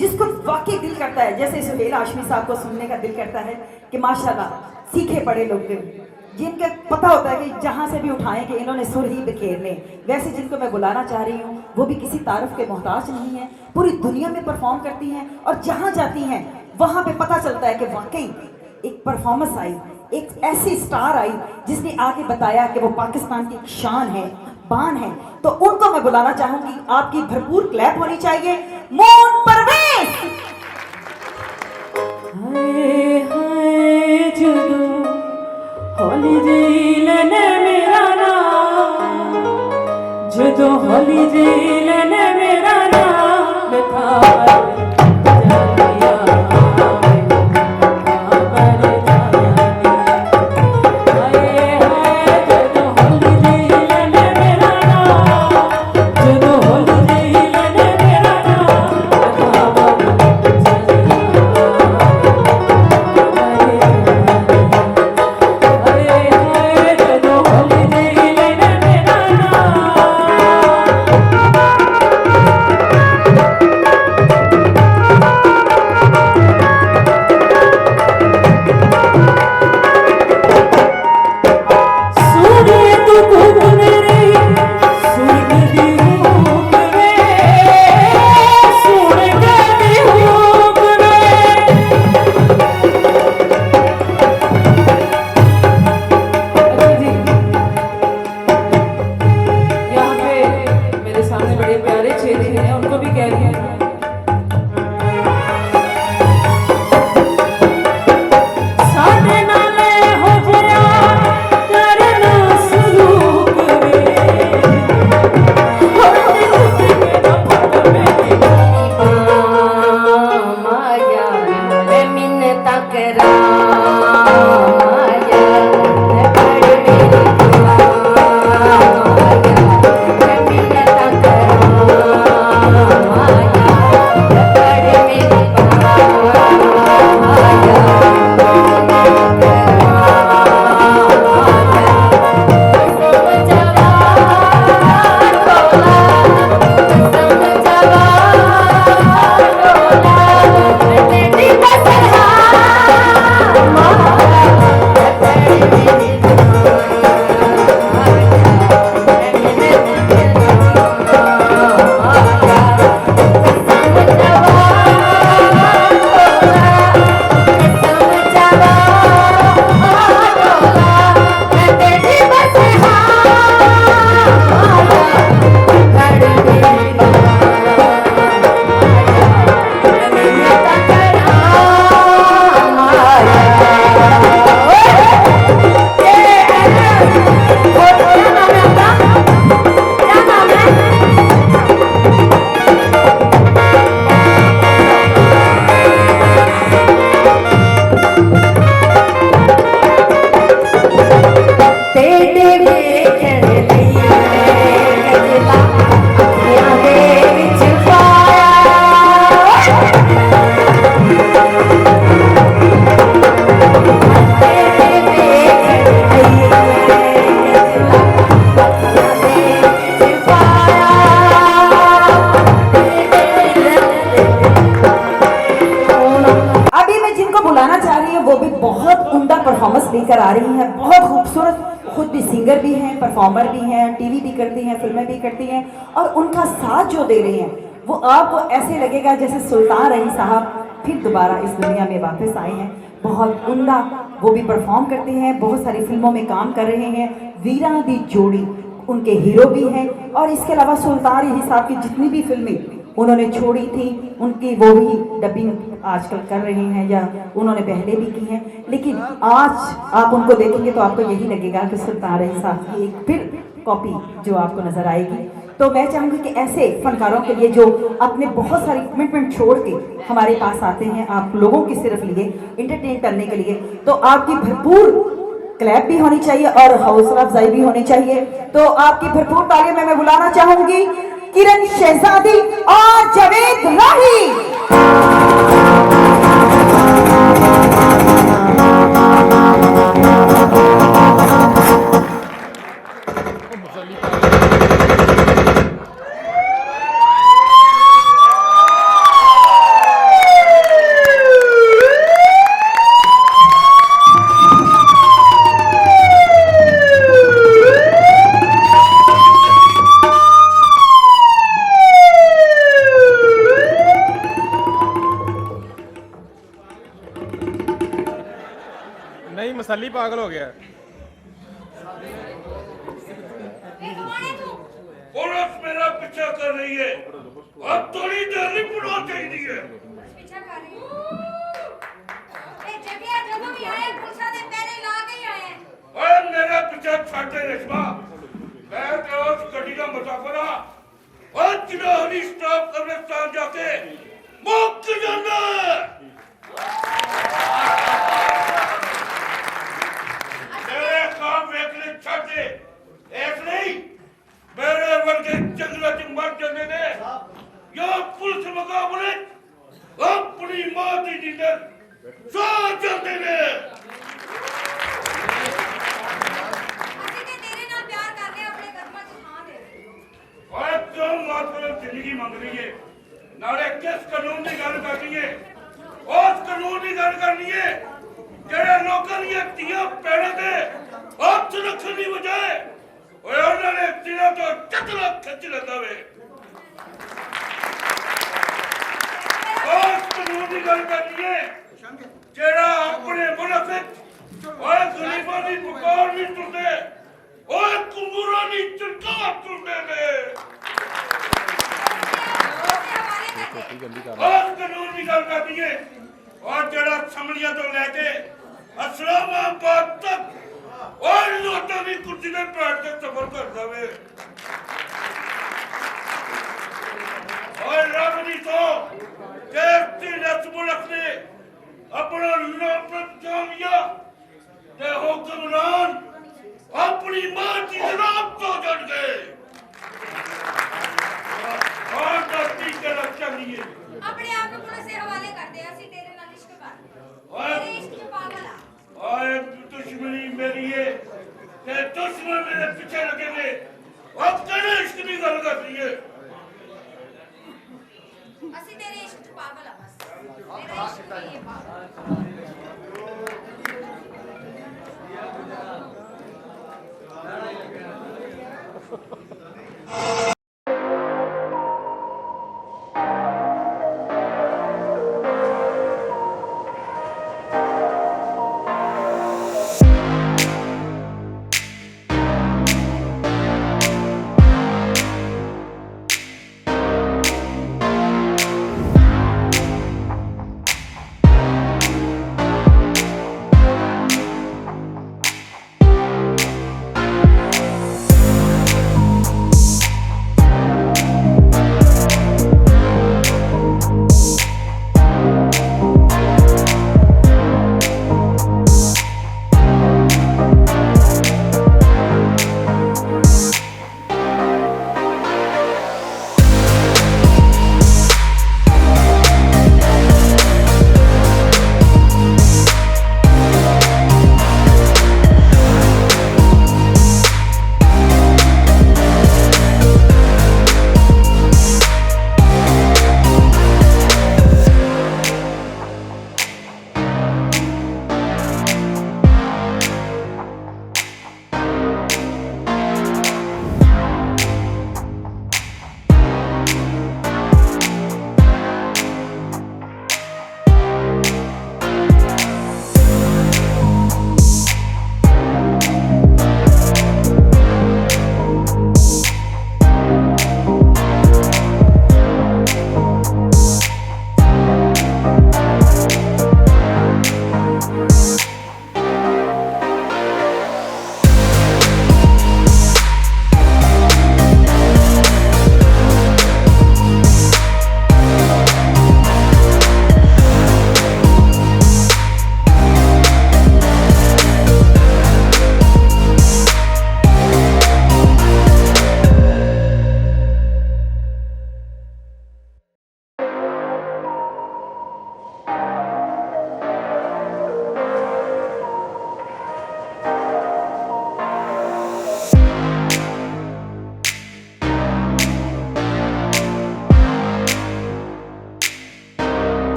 जिसको वाकई दिल करता है, जैसे सुहेल हाशमी साहब को सुनने का दिल करता है कि माशाल्लाह सीखे पढ़े लोग थे, जिनका पता होता है कि जहाँ से भी उठाएंगे इन्होंने सुर ही बिखेरने। वैसे जिनको मैं बुलाना चाह रही हूँ वो भी किसी तारीफ के मोहताज नहीं है, पूरी दुनिया में परफॉर्म करती हैं और जहाँ जाती हैं वहाँ पे पता चलता है कि वाकई एक परफॉर्मेंस आई, एक ऐसी स्टार आई जिसने आके बताया कि वो पाकिस्तान की एक शान है, बान है। तो उनको मैं बुलाना चाहूंगी, आपकी भरपूर क्लैप होनी चाहिए। मोन परवेज। हाय हाय जुदो होली जीलन मेरा नाम, जुदो होली जीलन मेरा नाम था। लेकर आ रही हैं, बहुत खूबसूरत, खुद भी सिंगर भी हैं, परफॉर्मर भी हैं, टीवी भी करती हैं, फिल्में भी करती हैं, और उनका साथ जो दे रहे हैं वो आपको ऐसे लगेगा जैसे सुल्तान रही साहब फिर दोबारा इस दुनिया में वापस आए हैं। बहुत उम्दा वो भी परफॉर्म करते हैं, बहुत सारी फिल्मों में काम कर रहे हैं। वीरा दी जोड़ी उनके हीरो भी हैं, और इसके अलावा सुल्तान रही साहब की जितनी भी फिल्में उन्होंने छोड़ी थी उनकी वो भी डबिंग आजकल कर रहे हैं या उन्होंने पहले भी की हैं। लेकिन आज आप उनको देखेंगे तो आपको यही लगेगा कि सुल्तान रही साहब की एक फिर कॉपी जो आपको नजर आएगी। तो मैं चाहूँगी कि ऐसे फनकारों के लिए जो अपने बहुत सारी कमिटमेंट छोड़ के हमारे पास आते हैं आप लोगों की सिर्फ लिए इंटरटेन करने के लिए, तो आपकी भरपूर क्लैप भी होनी चाहिए और हौसला अफजाई भी होनी चाहिए। तो आपकी भरपूर तालियों में मैं बुलाना चाहूंगी किरण शहजादी और जावेद राही। ही पागल हो गया पुलिस मेरा पीछा कर रही है अब थोड़ी देर नहीं पुलिस चाहिए है पीछा कर रही हूं ए जगिया ਜਦੋਂ ਵੀ ਆਏ ਪੁਲਿਸਾਂ ਦੇ ਪਹਿਰੇ ਲਾ ਕੇ ਹੀ ਆਏ ओए मेरा पीछा छाड़ दे रेशमा मैं तो उस गड्डी का मुसाफिर हां और चिन्हानी स्टॉप कब्रिस्तान जाके मुक्त जाना मेरे काम वेखले छाड़ दे एक नहीं मेरे वर्गे जंगलों च मर जाने ने या पुलिस मुकाबले अपनी मां दी नींदर सो जाते ने ਅਸੀਂ ਤੇ ਤੇਰੇ ਨਾਲ ਪਿਆਰ ਕਰਦੇ ਆਪਣੇ ਕਦਮਾਂ 'ਚ ਥਾਂ ਦੇ ओए क्यों मात्र जिंदगी मंग रही है नाले किस कानून की गल करनी है उस कानून की गल करनी है जेड़े लोकां दी धीआं पैणां ते हत्थ रखण दी बजाए ओए उन्हां ने दिलां तो चकला खिच लैंदा वे उस कानून की गल करनी है जेड़ा अपने मुल्क विच ओए गरीबां दी पुकार नहीं सुनदे ओए कुंगूरां दी चरकार सुनदे ने और कानून की गल करनी है और जड़ा समलियां तो लैके इस्लामाबाद तक और लोटां दी कुर्सी ते बैठ के सफर करदा वे और रब दी तो तेरे नस मुल्क ने अपना नापत जामिया ते हुक्मरान अपनी मां की जनाब तो जड़ गए और धरती के रक्षा लिए ਆਪਣੇ ਆਪ ਨੂੰ ਪੁਲਿਸ ਦੇ ਹਵਾਲੇ ਕਰਦੇ ਅਸੀਂ ਤੇਰੇ ਨਾਲ ਇਸ਼ਕ ਕਰਦੇ ਤੇਰੇ ਇਸ਼ਕ 'ਚ ਪਾਗਲ ਆ और दुश्मनी मेरी है ते दुश्मन मेरे पीछे लगे ने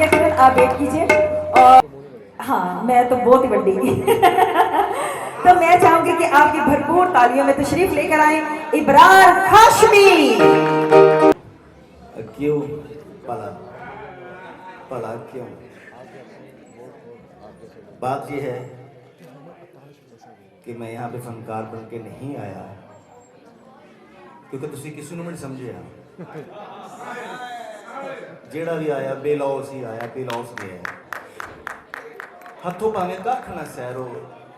कीजिए किरण, आप वेट कीजिए। और हाँ, मैं तो बहुत ही बड़ी तो मैं चाहूंगी कि आपकी भरपूर तालियों में तशरीफ लेकर आए इब्रार हाशमी। क्यों पला पला क्यों? बात यह है कि मैं यहाँ पे फनकार बन के नहीं आया क्योंकि तुसी किसी ने नहीं समझे। जेड़ा भी आया बेलौस ही आया, बेलौस गया। हथों भावे कख ना सैरो,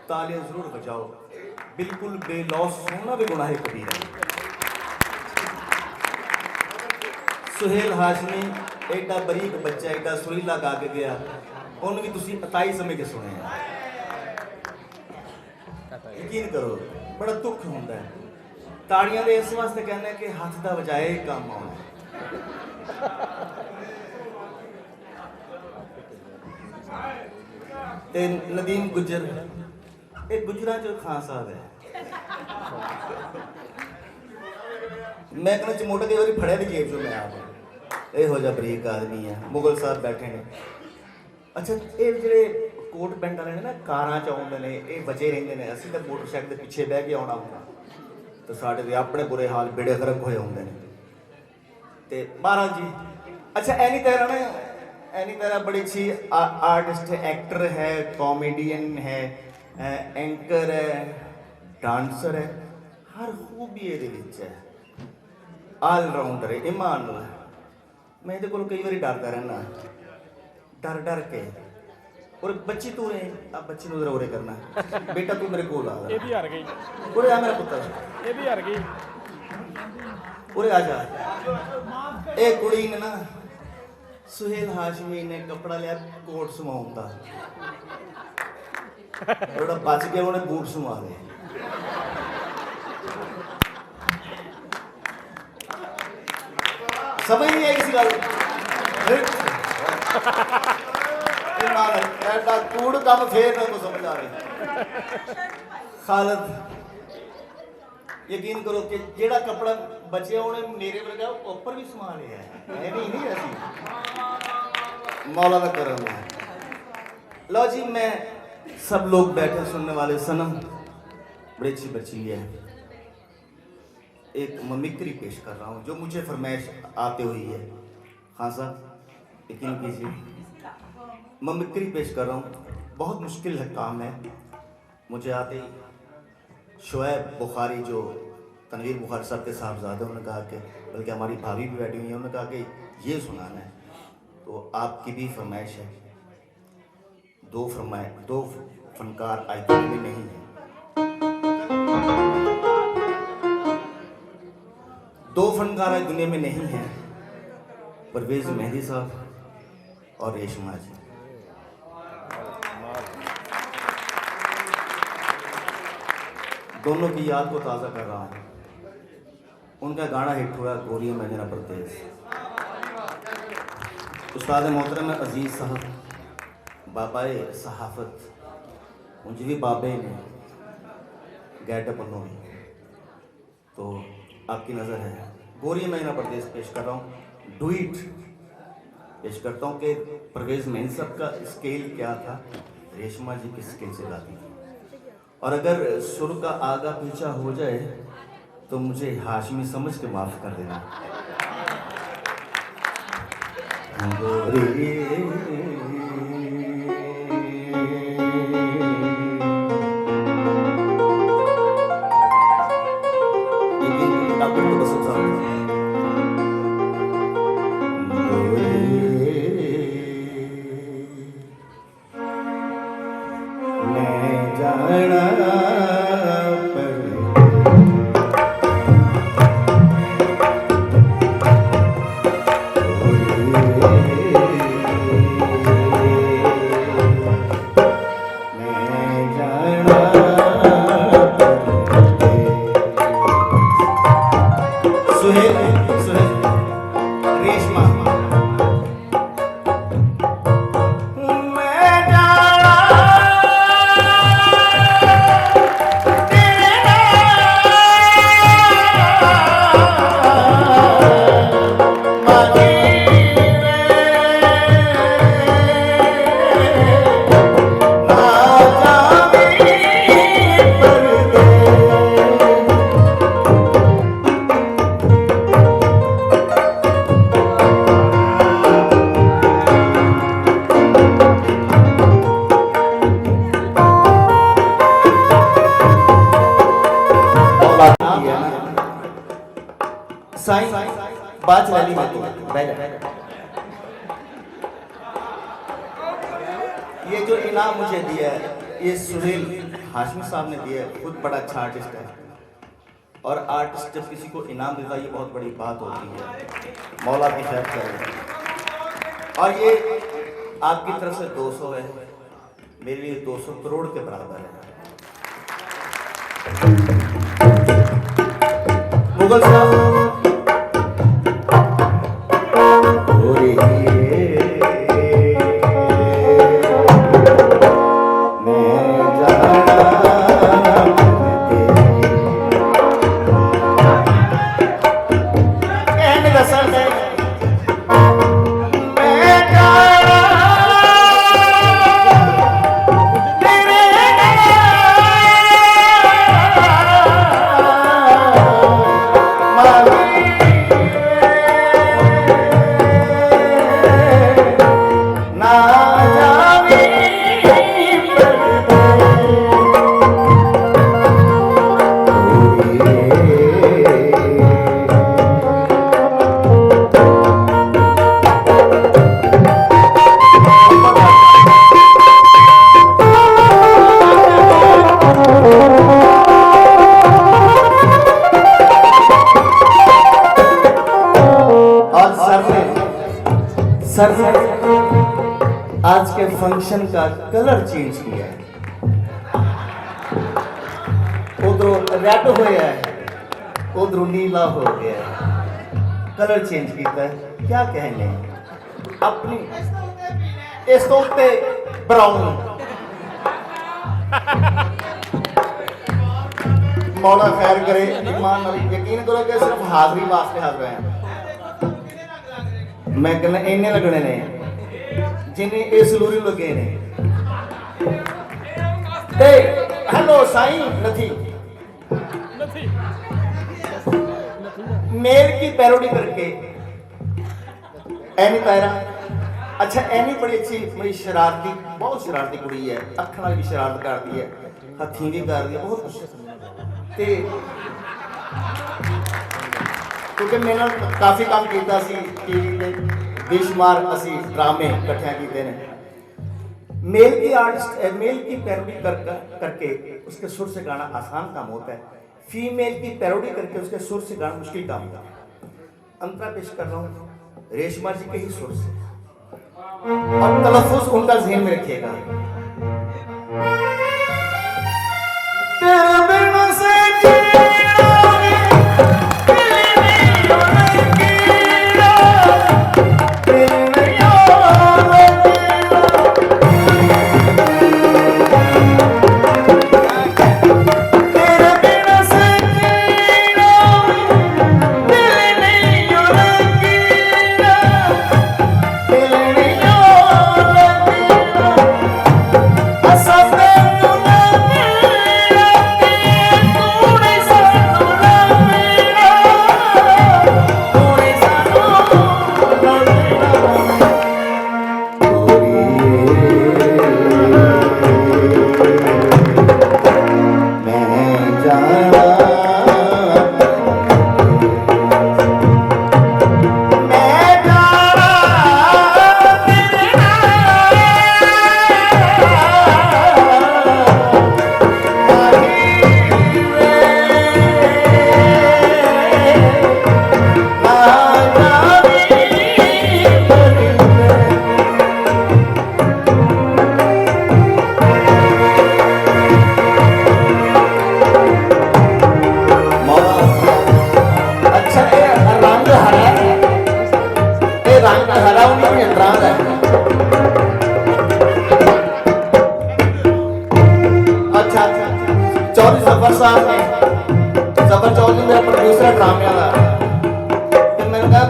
तालियां जरूर बजाओ। बिल्कुल बेलौस होना भी गुनाह कबीरा है। सुहेल हाशमी एडा बरीक बच्चा, एडा सुरीला गा के गया, उन्होंने भी तुसी अताई समय के सुने हैं। यकीन करो बड़ा दुख होता है। ताड़ियां दे इस वास्ते कहने कि हाथ दा बजाए काम आना। ते नदीम गुजर एक गुजरा जो खान साहब है। मैं कहना चमोटा कई बार फड़िया भी जेब चो मैं आप यहो जिहा बरीक आदमी है। मुगल साहब बैठे ने। अच्छा ये ਜਿਹੜੇ कोट पेंट वाले ने ना कारां च आउंदे ने, ये बचे रहंदे ने। ਅਸੀਂ ਤਾਂ मोटरसाइकिल के पिछे बह के आउणा हुंदा तो साडे दे अपने बुरे हाल बेड़े गर्क होए हुंदे ने। ते महाराज जी अच्छा एनी तरह बड़ी अच्छी आर्टिस्ट एक्टर है, कॉमेडियन है, एंकर है, डांसर है, हर खूबी ये है। ऑलराउंडर है, ईमान मैं ये कई बार डरता रहना, डर डर के। और बच्ची तू है, अब बच्ची नूं उरे करना, बेटा तू मेरे कोल आ, ये भी हार गई, उरे आ मेरा पुत्र, ये भी हार गई, उरे आ जा। ए कुड़ी ने ना सुहेल हाशमी ने कपड़ा लिया कोट समाउन दा, और बच गया उन्हें बूट समा ले। समझ नहीं आई किसी गल ऐसा कूड़ काम फिर मेरे को समझ आ रही। खालिद यकीन करो कि जेड़ा कपड़ा बचिया उन्हें मेरे वर्गा ऊपर भी समा लिया है। नहीं ऐसी मौला का करम है। लो जी मैं सब लोग बैठे सुनने वाले सनम बड़ी अच्छी बच्ची है। एक ममिक्री पेश कर रहा हूँ जो मुझे फरमाइश आते हुई है। हाँ साहब यकीन कीजिए ममिक्री पेश कर रहा हूँ। बहुत मुश्किल है काम है। मुझे आते ही शोएब बुखारी जो तनवीर बुखारी साहब के साहबजादे उन्होंने कहा कि बल्कि हमारी भाभी भी बैठी हुई है, उन्होंने कहा कि ये सुनाना है। तो आपकी भी फरमाइश है। दो फनकार आज दुनिया में नहीं है। दो फनकार आज दुनिया में नहीं है, परवेज मेहदी साहब और रेशमा जी। दोनों की याद को ताज़ा कर रहा हूँ। उनका गाना हिट हुआ गोरियां महीना परदेस। उस्ताद मोहतरम अजीज़ साहब बाबाए सहाफ़त मुझे भी बाबे ने गैटअप भी तो आपकी नज़र है। गोरियां महीना परदेस पेश कर रहा हूँ। डुइट पेश करता हूँ कि परवेज़ मेहदी साहब का स्केल क्या था, रेशमा जी किस स्केल से गाती थी। और अगर सुर का आगा पीछा हो जाए तो मुझे हाशमी समझ के माफ़ कर देना। पहली में तू बैठ जा। ये जो इनाम मुझे दिया है ये सुहेल हाशमी साहब ने दिया है, खुद बड़ा अच्छा आर्टिस्ट है और आर्टिस्ट जब किसी को इनाम देता है ये बहुत बड़ी बात होती है, मौला की खैर करे। और ये आपकी तरफ से 200 है, मेरे लिए 200 करोड़ के बराबर है। मुगल साहब सर आज के फंक्शन का कलर चेंज किया है, उधर रेड हो गया है, उधर नीला हो गया है, कलर चेंज किया है। क्या कहने अपनी इस तो उत्ते ब्राउन मौला खैर करे, ईमान यकीन करो कि सिर्फ हाजरी वास्ते हाजिर हैं। मैं कहना इन्ने लगने ने जिन्हें इस लूरी लगे ने ते हेलो साईं नथी मेल की पैरोडी करके एनी पैरा अच्छा एनी बड़ी अच्छी बड़ी शरारती बहुत शरारती कुड़ी है, अखण वाली भी शरारत करती है, हथी भी कर दी है, बहुत कुछ ते क्योंकि मैंने काफ़ी काम किया टीवी पे बेशुमार असी ड्रामे इकट्ठे किए हैं। मेल की आर्टिस्ट मेल की पैरोडी करके उसके सुर से गाना आसान काम होता है, फीमेल की पैरोडी करके उसके सुर से गाना मुश्किल काम होता है। अंतरा पेश कर रहा हूँ रेशमा जी के ही सुर से और तलफ़ुज़ उनका ज़हन में रखिएगा।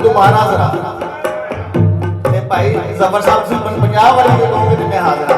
दोबारा जरा भाई जफर साहब से 50 वाली कहोगे तो मैं हाजिर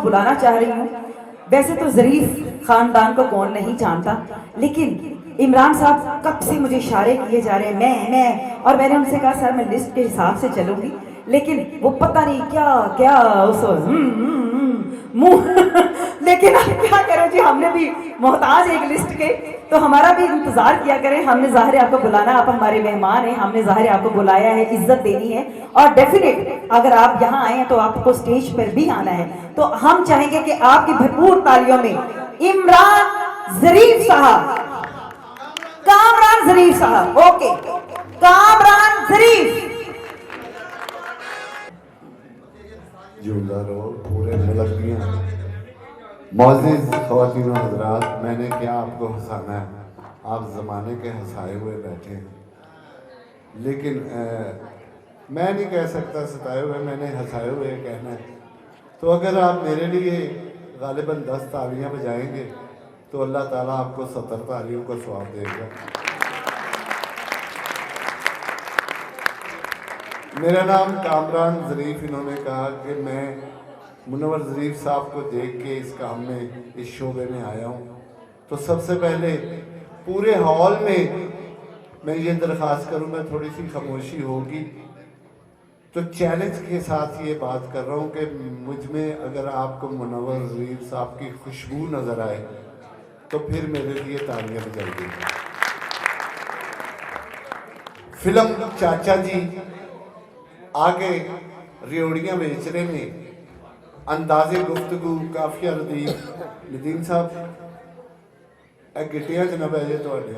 जिनको बुलाना चाह रही हूँ। वैसे तो ज़रीफ ख़ानदान को कौन नहीं जानता, लेकिन इमरान साहब कब से मुझे इशारे किए जा रहे हैं मैं, और मैंने उनसे कहा सर मैं लिस्ट के हिसाब से चलूँगी, लेकिन वो पता नहीं क्या क्या उस मुँह लेकिन अब क्या करें जी, हमने भी मोहताज एक लिस्ट के, तो हमारा भी इंतज़ार किया करें। हमने ज़ाहिर है आपको बुलाना, आप हमारे मेहमान हैं, हमने ज़ाहिर है आपको बुलाया है, इज्जत देनी है, और डेफिनेट अगर आप यहाँ आए हैं तो आपको स्टेज पर भी आना है। तो हम चाहेंगे कि आपकी भरपूर तालियों में इमरान ज़रीफ साहब, कामरान ज़रीफ साहब, ओके कामरान ज़रीफ। जिंदा रहो पूरे मुल्क दियाँ मौजूद ख़वातीन हज़रात, मैंने क्या आपको हंसाना है, आप ज़माने के हंसाए हुए बैठे हैं, लेकिन मैं नहीं कह सकता सताए हुए, मैंने हंसाए हुए कहना है। तो अगर आप मेरे लिए गालिबन 10 तालियाँ बजाएंगे तो अल्लाह ताला आपको 70 तालियों का सवाब देगा। मेरा नाम कामरान ज़रीफ, इन्होंने कहा कि मैं मुनव्वर ज़रीफ साहब को देख के इस काम में, इस शोबे में आया हूँ। तो सबसे पहले पूरे हॉल में मैं ये दरख्वास्त करूँगा, थोड़ी सी खामोशी होगी, तो चैलेंज के साथ ये बात कर रहा हूँ कि मुझ में अगर आपको मुनव्वर ज़रीफ साहब की खुशबू नज़र आए तो फिर मेरे लिए तालियाँ बजाइए। फिल्म चाचा जी आगे रेवड़ियाँ बेच रहे ने, अंदाजे गुफ्तगू काफिया नदीम साहब गिट्टियां च ना पै जाए तुहाडे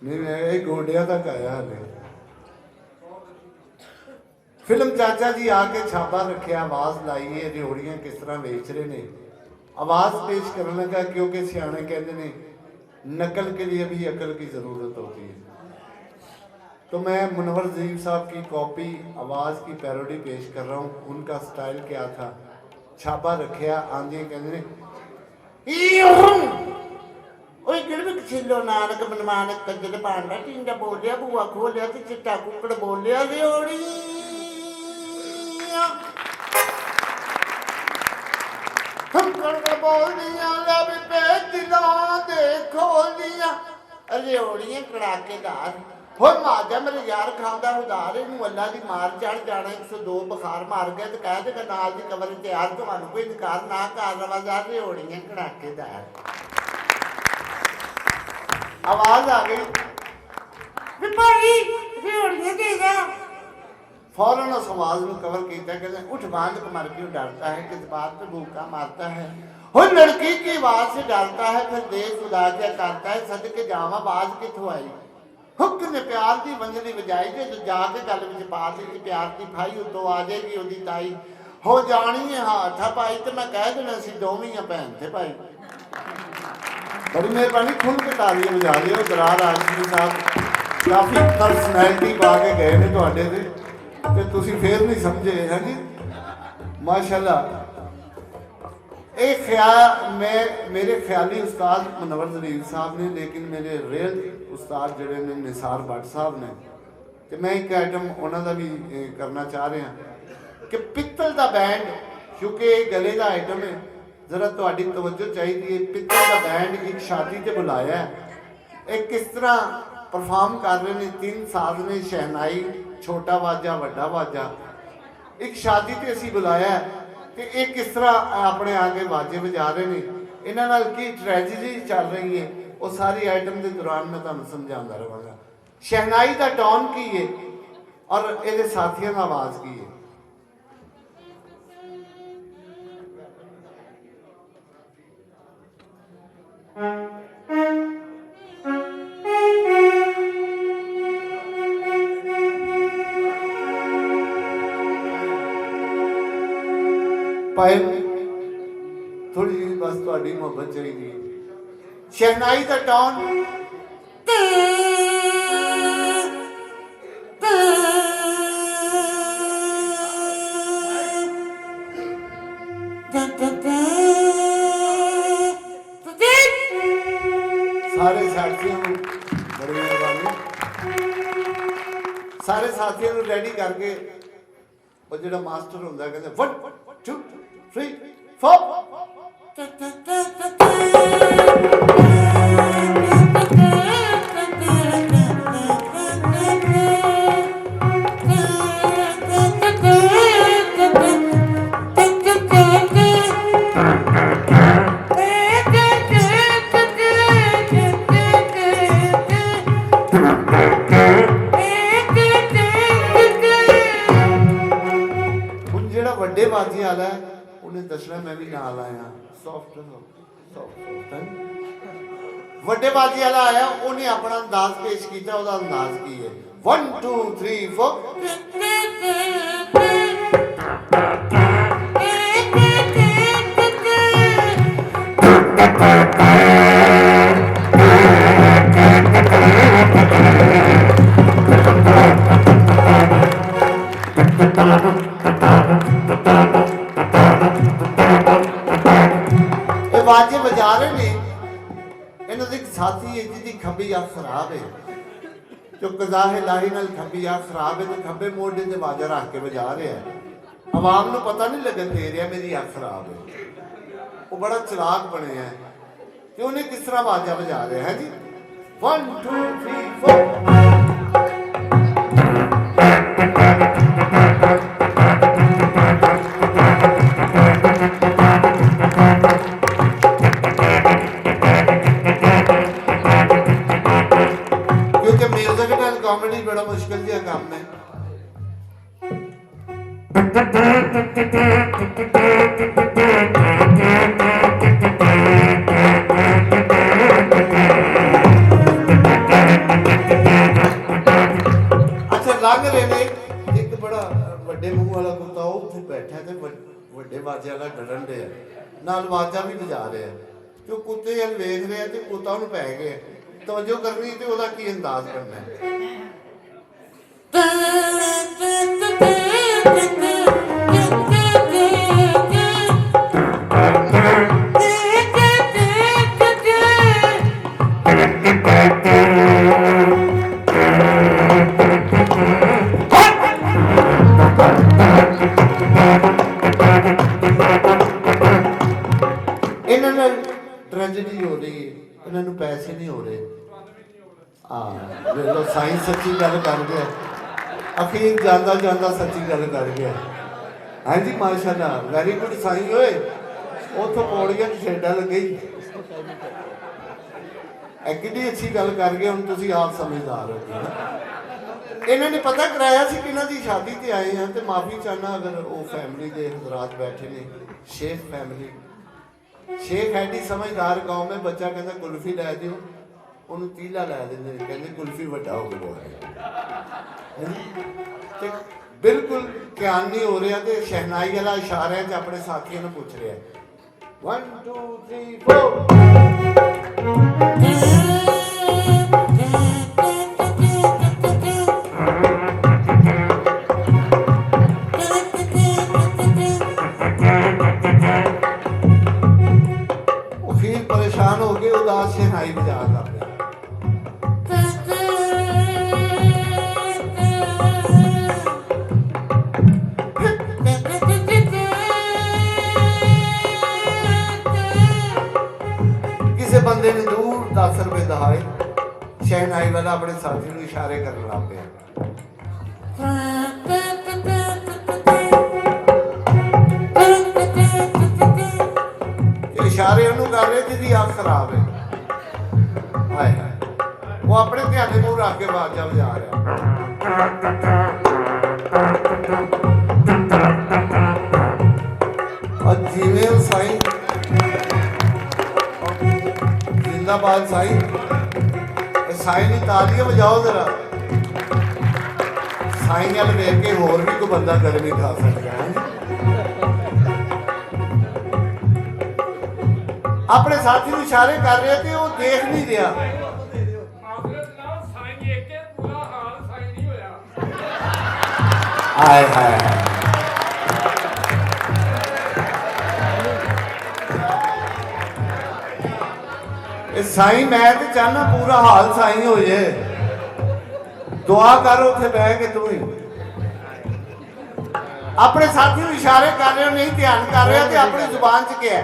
नहीं, मैं गोडिया तक आया हाले। फिल्म चाचा जी आके छापा रखे, आवाज़ लाई है, रेवड़ियाँ किस तरह बेच रहे ने, आवाज़ पेश करने लगा, क्योंकि सियाने कहते ने नकल के लिए भी अकल की ज़रूरत होती है। तो मैं मुनव्वर ज़रीफ साहब की कॉपी आवाज़ की पैरोडी पेश कर रहा हूँ। उनका स्टाइल क्या था, छापा रखिया आंदियाँ कहते गिड़बिक छिलो नानक मनमानक कजल पांडा टिंडा बोलिया बुआ खोलिया ते चिट्टा कुकड़ बोलिया रेवड़ी हम कर बोलिया लब पे दिला दे खोलिया रेवड़ियाँ कड़ाकेदार हो माजा मेरे यार खांदा उधार इनू अल्लाह दी मार चढ़ जाना 102 बुखार मार गया तो कह दे नाल दी कवर तैयार तुहानू कोई इनकार ना कर रवाजार रेवड़ियाँ कड़ाकेदार। आवाज आ गई भाई रेवड़ियाँ देगा, फौरन उस आवाज में कवर किया, कहते उठ बांध मर क्यों डरता है, किस बात पे भूखा मारता है, हो लड़की की आवाज से डरता है, फिर देश खुदा क्या करता है, सदके जावा बाज किथों आई, हुक ने प्यार की वंजली बजाई जे जो जाके गल में पा दी प्यार की फाई उतो आ जाएगी ओदी ताई हो जानी है हाथा पाई, तो मैं कह देना सी दोवें भैन थे भाई। बड़ी मेहरबानी, खुल के तालियां बजा लियो। दरार आजमी साहब काफ़ी परसनैलिटी पा के गए ने तुहाडे ते तुसीं फिर नहीं समझे है जी, माशाल्लाह। एक ख्याल मेरे ख्याली उस्ताद मुनव्वर ज़रीफ साहब ने, लेकिन मेरे रियल उस्ताद जोड़े ने निसार भट्ट साहब ने, तो मैं एक आइटम उन्होंने भी करना चाह रहा कि पित्तल का बैंड, क्योंकि गले का आइटम है, जरा थोड़ी तवज्जो चाहिए। पित्तल का बैंड एक शादी से बुलाया है, एक किस तरह परफॉर्म कर रहे हैं, 3 साज ने, शहनाई, छोटा वाजा, वड्डा वाजा, एक शादी से असी बुलाया है कि एक किस तरह अपने आगे वाजे बजा रहे हैं, इन्हां नाल की ट्रैजेडी चल रही है, वो सारी आइटम के दौरान मैं तुहानूं समझाता रहांगा। शहनाई का टोन की है और ये साथियों का आवाज़ की है। पायल थोड़ी जी बस थोड़ी मोहब्बत चाहिए। शहनाई का टोन सारे साथियों बड़ी मेहरबानी, सारे साथियों रेडी करके वो जो मास्टर होंगे कहते 1 2 3 ਹੁਣ ਜਿਹੜਾ ਵੱਡੇ ਬਾਜੀ ਵਾਲਾ ਹੈ ਉਹਨੇ ਦੱਸਣਾ ਮੈਂ ਵੀ ਨਾਲ ਆਇਆ ਸੌਫਟ ਵੱਡੇ ਬਾਜੀ ਵਾਲਾ ਆਇਆ ਉਹਨੇ ਆਪਣਾ ਅੰਦਾਜ਼ ਪੇਸ਼ ਕੀਤਾ ਉਹਦਾ ਅੰਦਾਜ਼ ਕੀ ਹੈ 1 2 3 ਇਹ ਬਾਜੇ ਵਜਾ ਰਹੇ ਨੇ ਇਹਨਾਂ ਦੇ ਇੱਕ ਸਾਥੀ ਹੈ ਜਿਹਦੀ ਖੱਬੀ ਅੱਖ ਖਰਾਬ ਹੈ ਜੋ ਕਜ਼ਾਹ ਲਾਹੀ ਨਾਲ ਖੱਬੀ ਅੱਖ ਖਰਾਬ ਹੈ ਤੇ ਖੱਬੇ ਮੋਢੇ ਤੇ ਬਾਜਾ ਰੱਖ ਕੇ ਵਜਾ ਰਿਹਾ ਹੈ ਆਵਾਮ ਨੂੰ ਪਤਾ ਨਹੀਂ ਲੱਗਣ ਦੇ ਰਿਹਾ ਮੇਰੀ ਅੱਖ ਖਰਾਬ ਹੈ ਉਹ ਬੜਾ ਚਲਾਕ ਬਣਿਆ ਹੈ ਕਿ ਉਹਨੇ ਕਿਸ ਤਰ੍ਹਾਂ ਬਾਜਾ ਵਜਾ ਰਿਹਾ ਹੈ ਜੀ 1 2 3 4 क्योंकि म्यूजिक नाल कॉमेडी बड़ा मुश्किल जिहा काम है अच्छा लंघ रहे ने एक बड़ा ਵੱਡੇ ਮੂੰਹ ਵਾਲਾ ਕੁੱਤਾ ਉਹ ਉੱਥੇ ਬੈਠਾ ਤੇ ਵੱਡੇ ਬਾਜੇ ਵਾਲਾ ਡਰਨ ਡਿਆ ਨਾਲ ਆਵਾਜ਼ਾਂ ਵੀ ਵਜਾ ਰਿਹਾ ਤੇ ਉਹ ਕੁੱਤੇ ਵੱਲ ਵੇਖ ਰਿਹਾ ਤੇ ਕੁੱਤਾ ਉਹਨੂੰ ਪੈ ਗਿਆ ਤਵੱਜੋ ਕਰਨੀ ਤੇ ਉਹਦਾ ਕੀ ਅੰਦਾਜ਼ ਕਰਨਾ ਹੈ ਇਹਨਾਂ ਨਾਲ ਟ੍ਰੈਜੇਡੀ ਹੋ ਰਹੀ ਹੈ ਇਹਨਾਂ ਨੂੰ ਪੈਸੇ ਨਹੀਂ ਹੋ ਰਹੇ ਵੇਖ ਲਓ ਸਾਇੰਸ ਸੱਚੀ ਗੱਲ ਕਰ ਗਿਆ ਅਖੀਰ ਜਾਂਦਾ ਜਾਂਦਾ ਸੱਚੀ ਗੱਲ ਕਰ ਗਿਆ ਹਾਂਜੀ ਮਾਸ਼ਾਅੱਲਾ ਵੈਰੀ ਗੁੱਡ ਸਾਈਂ ਓਏ ਉੱਥੋਂ ਪੌੜੀਆਂ ਛੇਡਾਂ ਲੱਗਈ ਕਿੰਨੀ ਅੱਛੀ ਗੱਲ ਕਰ ਗਿਆ ਹੁਣ ਤੁਸੀਂ ਆਪ ਸਮਝਦਾਰ ਹੋ ਇਹਨਾਂ ਨੇ ਪਤਾ ਕਰਾਇਆ ਸੀ ਕਿ ਇਹਨਾਂ ਦੀ ਸ਼ਾਦੀ ਤੇ ਆਏ ਹਾਂ ਤੇ ਮਾਫੀ ਚਾਹਨਾ ਅਗਰ ਉਹ ਫੈਮਿਲੀ ਦੇ ਹਜ਼ਰਾਤ ਬੈਠੇ ਨੇ ਸ਼ੇਖ ਫੈਮਿਲੀ ਸ਼ੇਖ ਐਡੀ ਸਮਝਦਾਰ ਕੌਮ ਹੈ ਬੱਚਾ ਕਹਿੰਦਾ ਕੁਲਫੀ ਲੈ ਦਿਓ ਉਹਨੂੰ ਤੀਲਾ ਲੈ ਦਿੰਦੇ ਨੇ ਕਹਿੰਦੇ ਕੁਲਫੀ ਵੱਡਾ ਹੋ ਗਿਆ ਤੇ ਬਿਲਕੁਲ ਧਿਆਨ ਨਹੀਂ ਹੋ ਰਿਹਾ ਤੇ ਸ਼ਹਿਨਾਈ ਵਾਲਾ ਇਸ਼ਾਰਿਆਂ 'ਚ ਆਪਣੇ ਸਾਥੀਆਂ ਨੂੰ ਪੁੱਛ ਰਿਹਾ 1 2 3 4 ਉਹ ਫਿਰ ਪਰੇਸ਼ਾਨ ਹੋ ਕੇ ਉਦਾਸ ਸ਼ਹਿਨਾਈ ਵਜਾ ਲੱਗ ਪਿਆ ਬੰਦੇ ਨੇ ਦੂਰ 10 ਰੁਪਏ ਦਹਾਏ ਸ਼ਹਿਨਾਈ ਵਾਲਾ ਆਪਣੇ ਸਾਥੀ ਨੂੰ ਇਸ਼ਾਰੇ ਕਰਨ ਲੱਗ ਪਿਆ ਇਸ਼ਾਰੇ ਉਹਨੂੰ ਕਰ ਰਹੇ ਜਿਹਦੀ ਅੱਖ ਖਰਾਬ ਹੈ ਹਾਏ ਉਹ ਆਪਣੇ ਧਿਆਨ ਨੂੰ ਰੱਖ ਕੇ ਆਵਾਜ਼ਾਂ ਵਜਾ ਰਿਹਾ और जिਵੇਂ ਸਾਈਂ जिंदाबाद साईं साईं की तालियां बजाओ जरा साईं वाल वेख के होर भी कोई बंदा गर्मी खा सकता है अपने साथी को इशारे कर रहे थे वो देख नहीं रहा हाय हाय साईं मैं तो चाहना पूरा हाल साईं हो जाए दुआ कर उसे बह के तू ही अपने साथी ਨੂੰ इशारे कर रहे हो, नहीं ध्यान कर रहे हो तो अपनी जुबान च क्या है?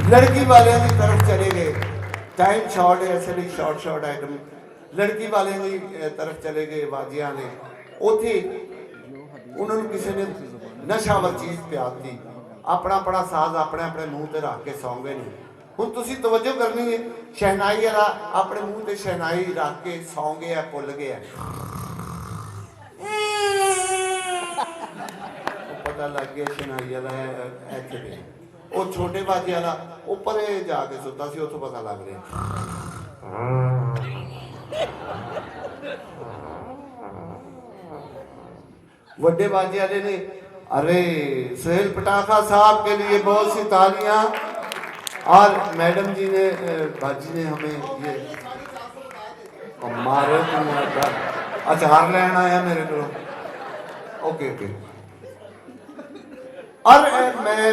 लड़की वाले की तरफ चले गए, टाइम शॉर्ट है इसलिए शॉर्ट आइटम। लड़की वाले की तरफ चले गए बाजियां ने, उथे उन्होंने किसी ने नशावर चीज प्याती, अपना अपना साज अपने अपने मुंह ते रख के सौ गए ने। हुण तुसीं तवज्जो करनी है, शहनाई वाला अपने मुंह ते शहनाई रख के सौ गया, भुल गया, पता लग गया शहनाई वाला इत्थे वो छोटे बाजे वाला ऊपर जाके सुता सी, उतो पता लग रहा। वड्डे बाजे वाले ने, अरे सुहेल पटाखा साहब के लिए बहुत सी तालियां, और मैडम जी ने बाजी ने हमें ये मारे अचार लेना आया मेरे को। ओके ओके, और मैं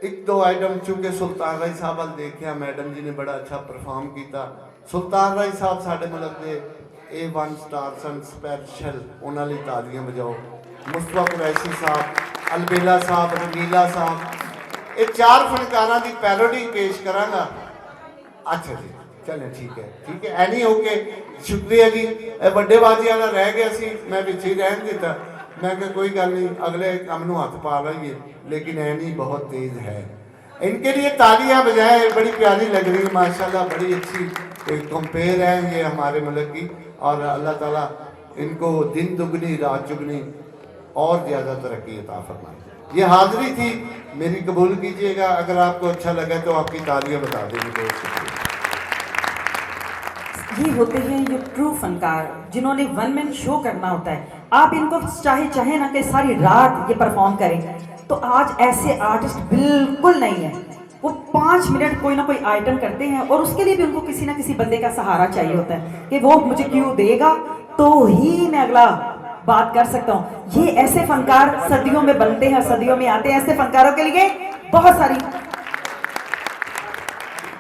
एक दो आइटम चूंकि सुल्तान राय साहब वाल देखिया, मैडम जी ने बड़ा अच्छा परफॉर्म किया। सुल्तान राय साहब साडे मुल्क के A1 स्टार सन स्पैशल, उन्होंने लिए तालियां बजाओ। मुस्तफा कुरैशी साहब, अलबेला साहब, रंगीला साहब, ये चार फनकारां की पैरोडी पेश करांगा। अच्छा जी चलें, ठीक है, ऐ नहीं ओके, शुक्रिया जी। बड़े बाजी वाला रह गया सी, मैं पिछे ही रहन दिता, मैं कहा कोई गल नहीं, अगले काम नूं हथ पा लाइए, लेकिन ऐ नहीं बहुत तेज है। इनके लिए तालियां बजाएं, बड़ी प्यारी लग रही है माशाल्लाह, बड़ी अच्छी कंपेयर है ये हमारे मुल्क की, और अल्लाह ताला इनको दिन दुगनी रात चुगनी और ज़्यादा तरक्की अता फरमाए। ये हाज़िरी थी मेरी, कबूल कीजिएगा। अगर आपको अच्छा लगा तो आपकी तालियां बता देंगे। बहुत शुक्रिया। ये होते हैं ये ट्रू फनकार, जिन्होंने वन मैन शो करना होता है। आप इनको चाहे ना कि सारी रात ये परफॉर्म करें, तो आज ऐसे आर्टिस्ट बिल्कुल नहीं है। वो 5 मिनट कोई ना कोई आइटम करते हैं, और उसके लिए भी उनको किसी ना किसी बंदे का सहारा चाहिए होता है कि वो मुझे क्यों देगा तो ही मैं अगला बात कर सकता हूँ। ये ऐसे फनकार सदियों में बनते हैं, सदियों में आते हैं। ऐसे फनकारों के लिए बहुत सारी,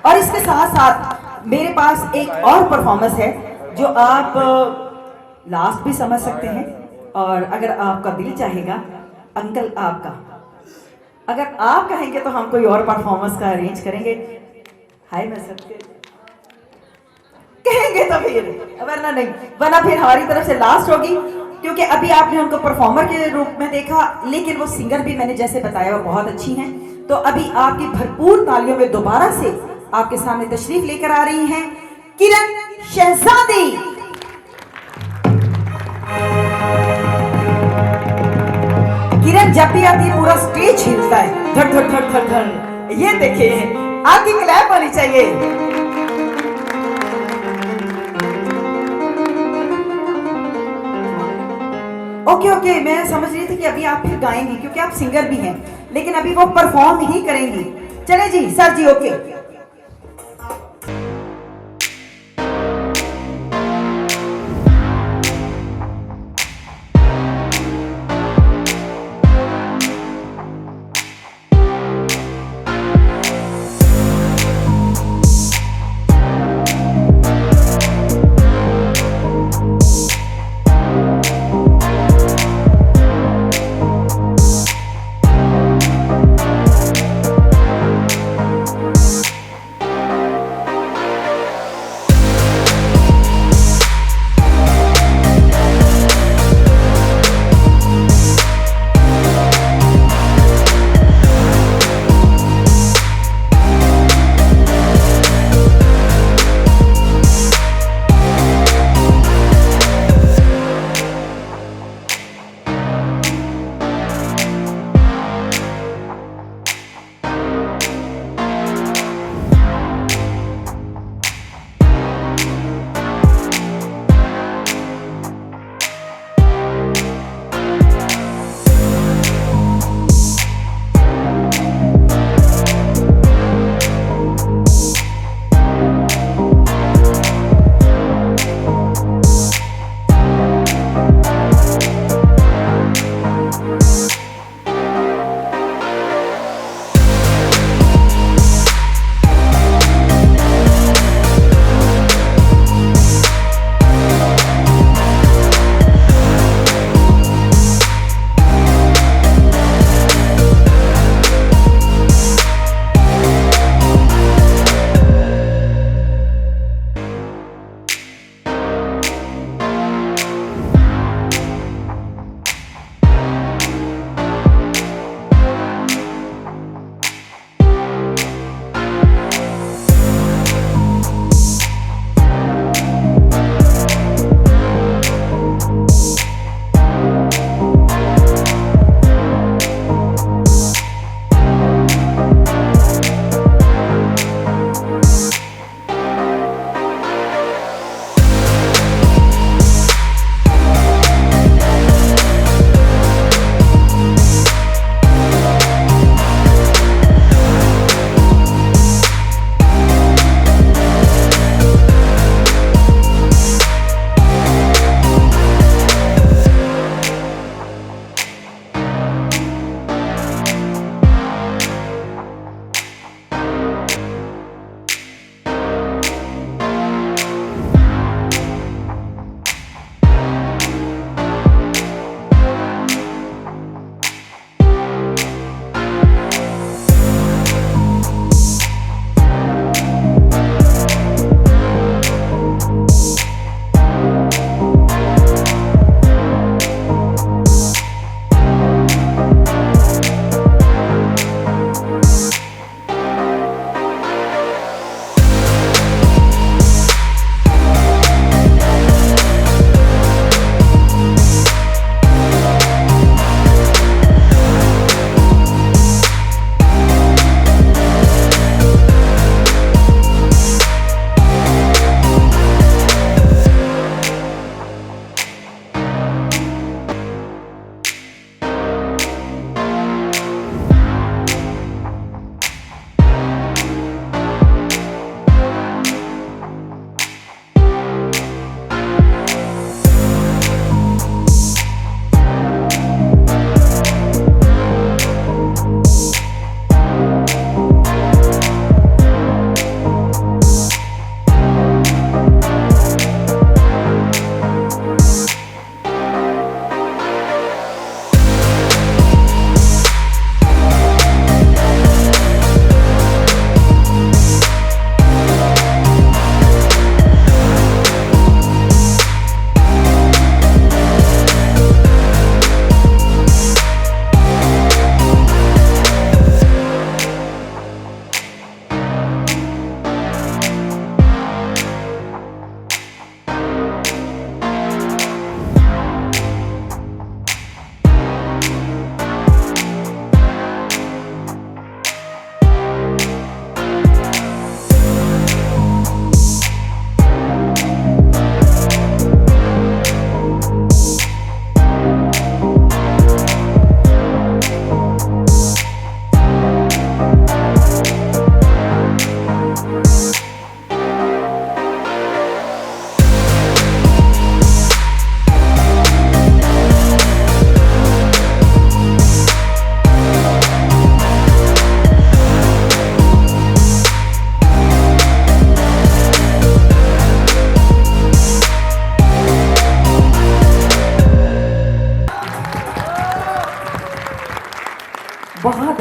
और इसके साथ साथ मेरे पास एक और परफॉर्मेंस है जो आप लास्ट भी समझ सकते हैं, और अगर आपका दिल चाहेगा अंकल आपका, अगर आप कहेंगे तो हम कोई और परफॉर्मेंस का अरेंज करेंगे। हाय मैं सबके कहेंगे तो फिर, वरना नहीं, वरना फिर हमारी तरफ से लास्ट होगी, क्योंकि अभी आपने उनको परफॉर्मर के रूप में देखा, लेकिन वो सिंगर भी मैंने जैसे बताया वो बहुत अच्छी हैं। तो अभी आपकी भरपूर तालियों में दोबारा से आपके सामने तशरीफ लेकर आ रही हैं किरण शहजादी। किरण जब भी आती है पूरा स्टेज हिलता है, धड़ धड़ धड़ धड़ धड़। ये देखिए, आपकी क्लैप होनी चाहिए। ओके, मैं समझ रही थी कि अभी आप फिर गाएंगी, क्योंकि आप सिंगर भी हैं, लेकिन अभी वो परफॉर्म ही करेंगी। चले जी सर जी, ओके।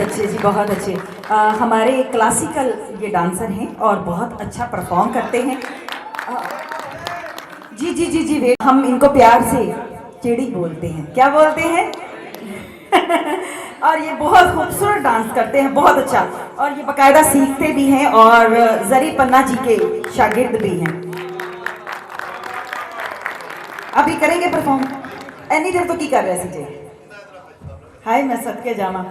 अच्छे जी, बहुत अच्छे। हमारे क्लासिकल ये डांसर हैं और बहुत अच्छा परफॉर्म करते हैं। जी जी जी जी वे हम इनको प्यार से चिड़ी बोलते हैं। क्या बोलते हैं? और ये बहुत खूबसूरत डांस करते हैं, बहुत अच्छा, और ये बाकायदा सीखते भी हैं और जरी पन्ना जी के शागिर्द भी हैं। अभी करेंगे परफॉर्म? एनी देर तो की कर रहे थे हाय मैं सदके जावा,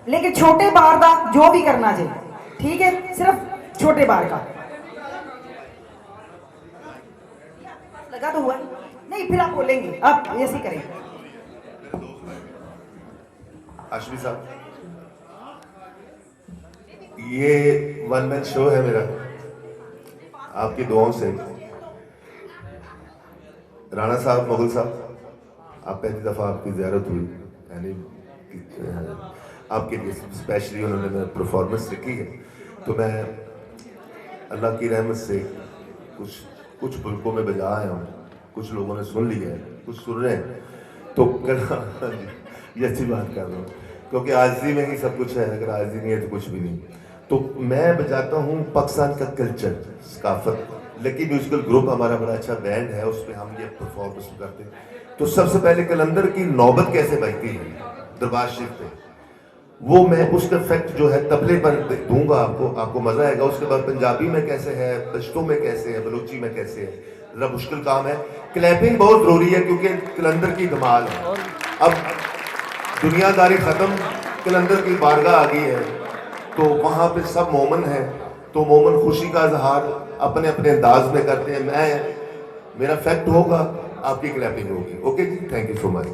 लेकिन छोटे बार का जो भी करना चाहिए, ठीक है, सिर्फ छोटे बार का लगा तो हुआ नहीं, फिर आप बोलेंगे, आप ऐसे करेंगे। आशमी साहब, ये वन मैन शो है मेरा, आपकी दुआओं से। राणा साहब, मुगल साहब, आप पहली दफ़ा आपकी ज़ियारत हुई, यानी आपके लिए स्पेशली उन्होंने परफॉर्मेंस रखी है, तो मैं अल्लाह की रहमत से कुछ मुल्कों में बजा आया हूँ, कुछ लोगों ने सुन लिया है, कुछ सुन रहे हैं, तो ये अच्छी बात कर रहा हूँ, क्योंकि आज़ी में ही सब कुछ है, अगर आज़ी नहीं है तो कुछ भी नहीं। तो मैं बजाता हूँ पाकिस्तान का कल्चर, सकाफत। लकी म्यूजिकल ग्रुप हमारा बड़ा अच्छा बैंड है, उसमें हम ये परफॉर्मेंस करते हैं। तो सबसे पहले कलंदर की नौबत कैसे बजती है दरबार शरीफ पे, वो मैं उसका इफेक्ट जो है तबले पर दूंगा आपको मजा आएगा। उसके बाद पंजाबी में कैसे है, पश्तो में कैसे है, बलूची में कैसे है, जरा मुश्किल काम है। क्लैपिंग बहुत जरूरी है क्योंकि कलंदर की धमाल है। अब दुनियादारी खत्म, कलंदर की बारगाह आ गई है, तो वहाँ पे सब मोमन है, तो मोमन खुशी का इजहार अपने अपने अंदाज में करते हैं। मेरा फैक्ट होगा, आपकी क्लैपिंग होगी। ओके जी, थैंक यू सो मच।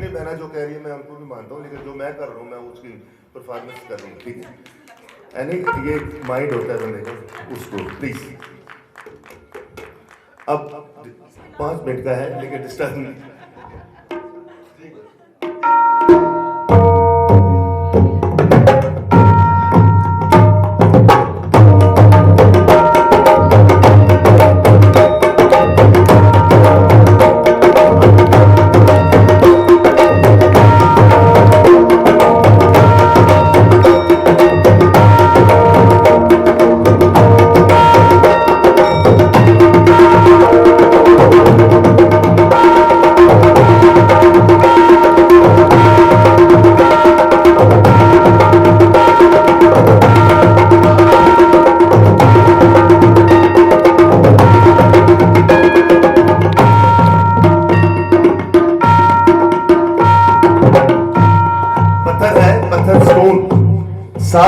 बहना जो कह रही है मैं उनको भी मानता हूँ, लेकिन जो मैं कर रहा हूँ मैं उसकी परफॉर्मेंस कर रहा हूँ, ठीक है। यानी ये माइंड होता है बंदे का, उसको प्लीज। अब 5 मिनट का है, लेकिन डिस्टर्ब नहीं।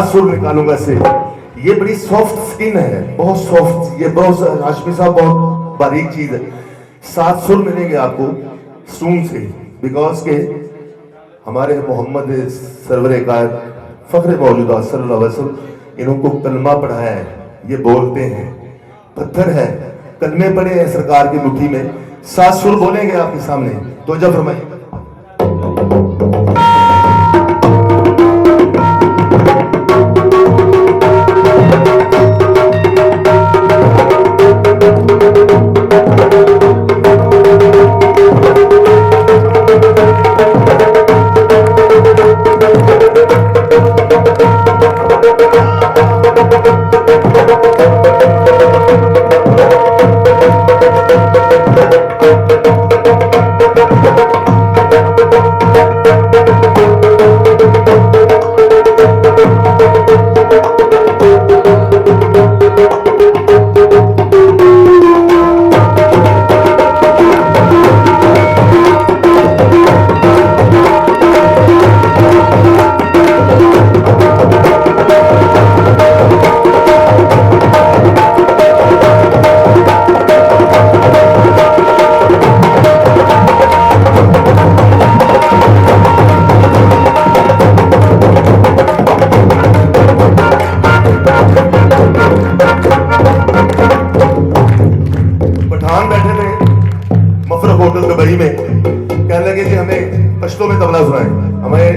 सात सुर निकालूंगा इससे। ये बड़ी सॉफ्ट स्किन है, बहुत सॉफ्ट, ये बहुत हाशमी साहब बहुत बारीक चीज है। 7 सुर मिलेंगे आपको सून से, बिकॉज के हमारे मोहम्मद सरवर कायद फख्र मौजूदा सल्लल्लाहु अलैहि वसल्लम इनको कलमा पढ़ाया है, ये बोलते हैं, पत्थर है, कलमे पड़े हैं सरकार की मुट्ठी में। 7 सुर बोलेंगे आपके सामने, तो जब फरमाइए।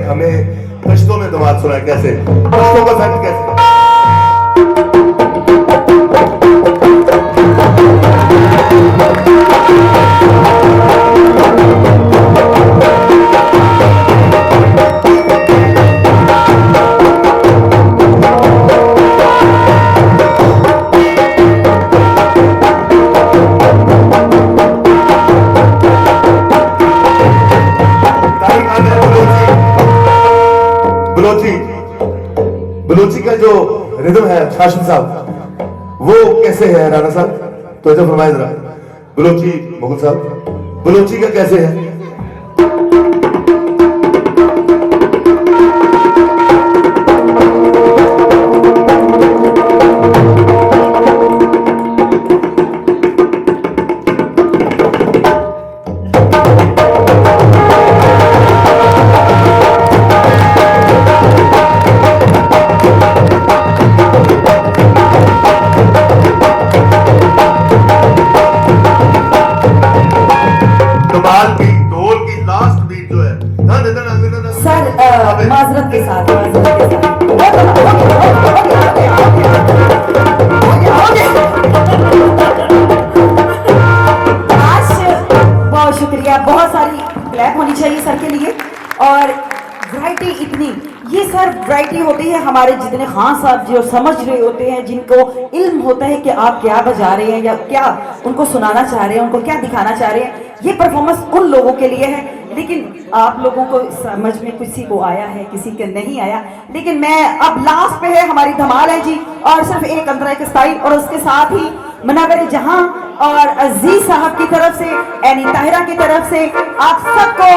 हमें कश्तों में दमाद सुनाए, कैसे कश्तों का फैक्ट कैसे। बलूची का जो रिदम है हाशिम साहब, वो कैसे है राणा साहब, तो ऐसा फरमाए जरा। बलूची मुगल साहब, बलूची का कैसे है? माजरत के साथ बहुत शुक्रिया। बहुत सारी क्लैप होनी चाहिए सर के लिए। और वैरायटी इतनी, ये सर वैरायटी होती है हमारे जितने खान साहब जो समझ रहे होते हैं, जिनको इल्म होता है कि आप क्या बजा रहे हैं या क्या उनको सुनाना चाह रहे हैं, उनको क्या दिखाना चाह रहे हैं। ये परफॉर्मेंस उन लोगों के लिए है, लेकिन आप लोगों को समझ में किसी को आया है, किसी के नहीं आया। लेकिन मैं अब लास्ट पे है हमारी धमाल है जी, और सिर्फ एक अंतरा एक स्टाइल, और उसके साथ ही मुनव्वर जहां और अजीज साहब की तरफ से, एनी ताहिरा की तरफ से आप सबको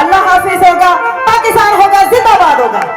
अल्लाह हाफिज होगा, पाकिस्तान होगा, जिंदाबाद होगा।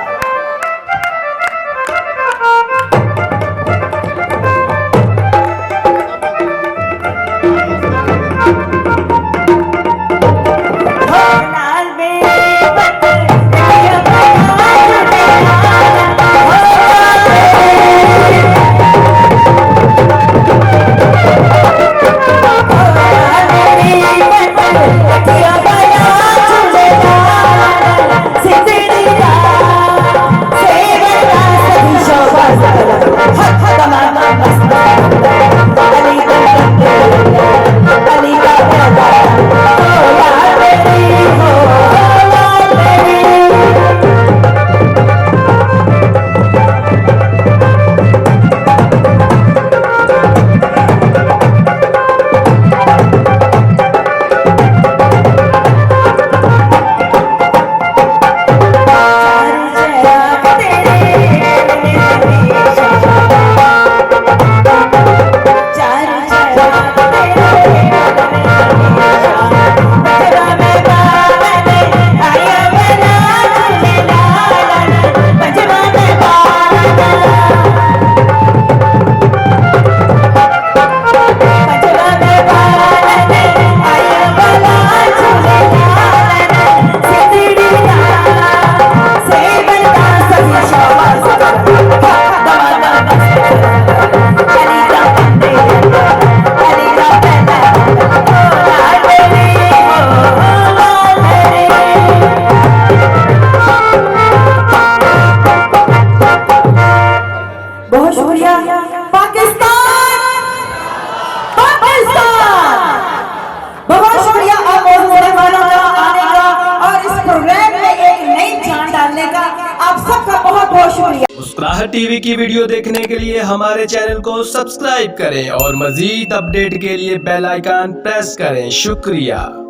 टीवी की वीडियो देखने के लिए हमारे चैनल को सब्सक्राइब करें और मजीद अपडेट के लिए बेल आइकन प्रेस करें। शुक्रिया।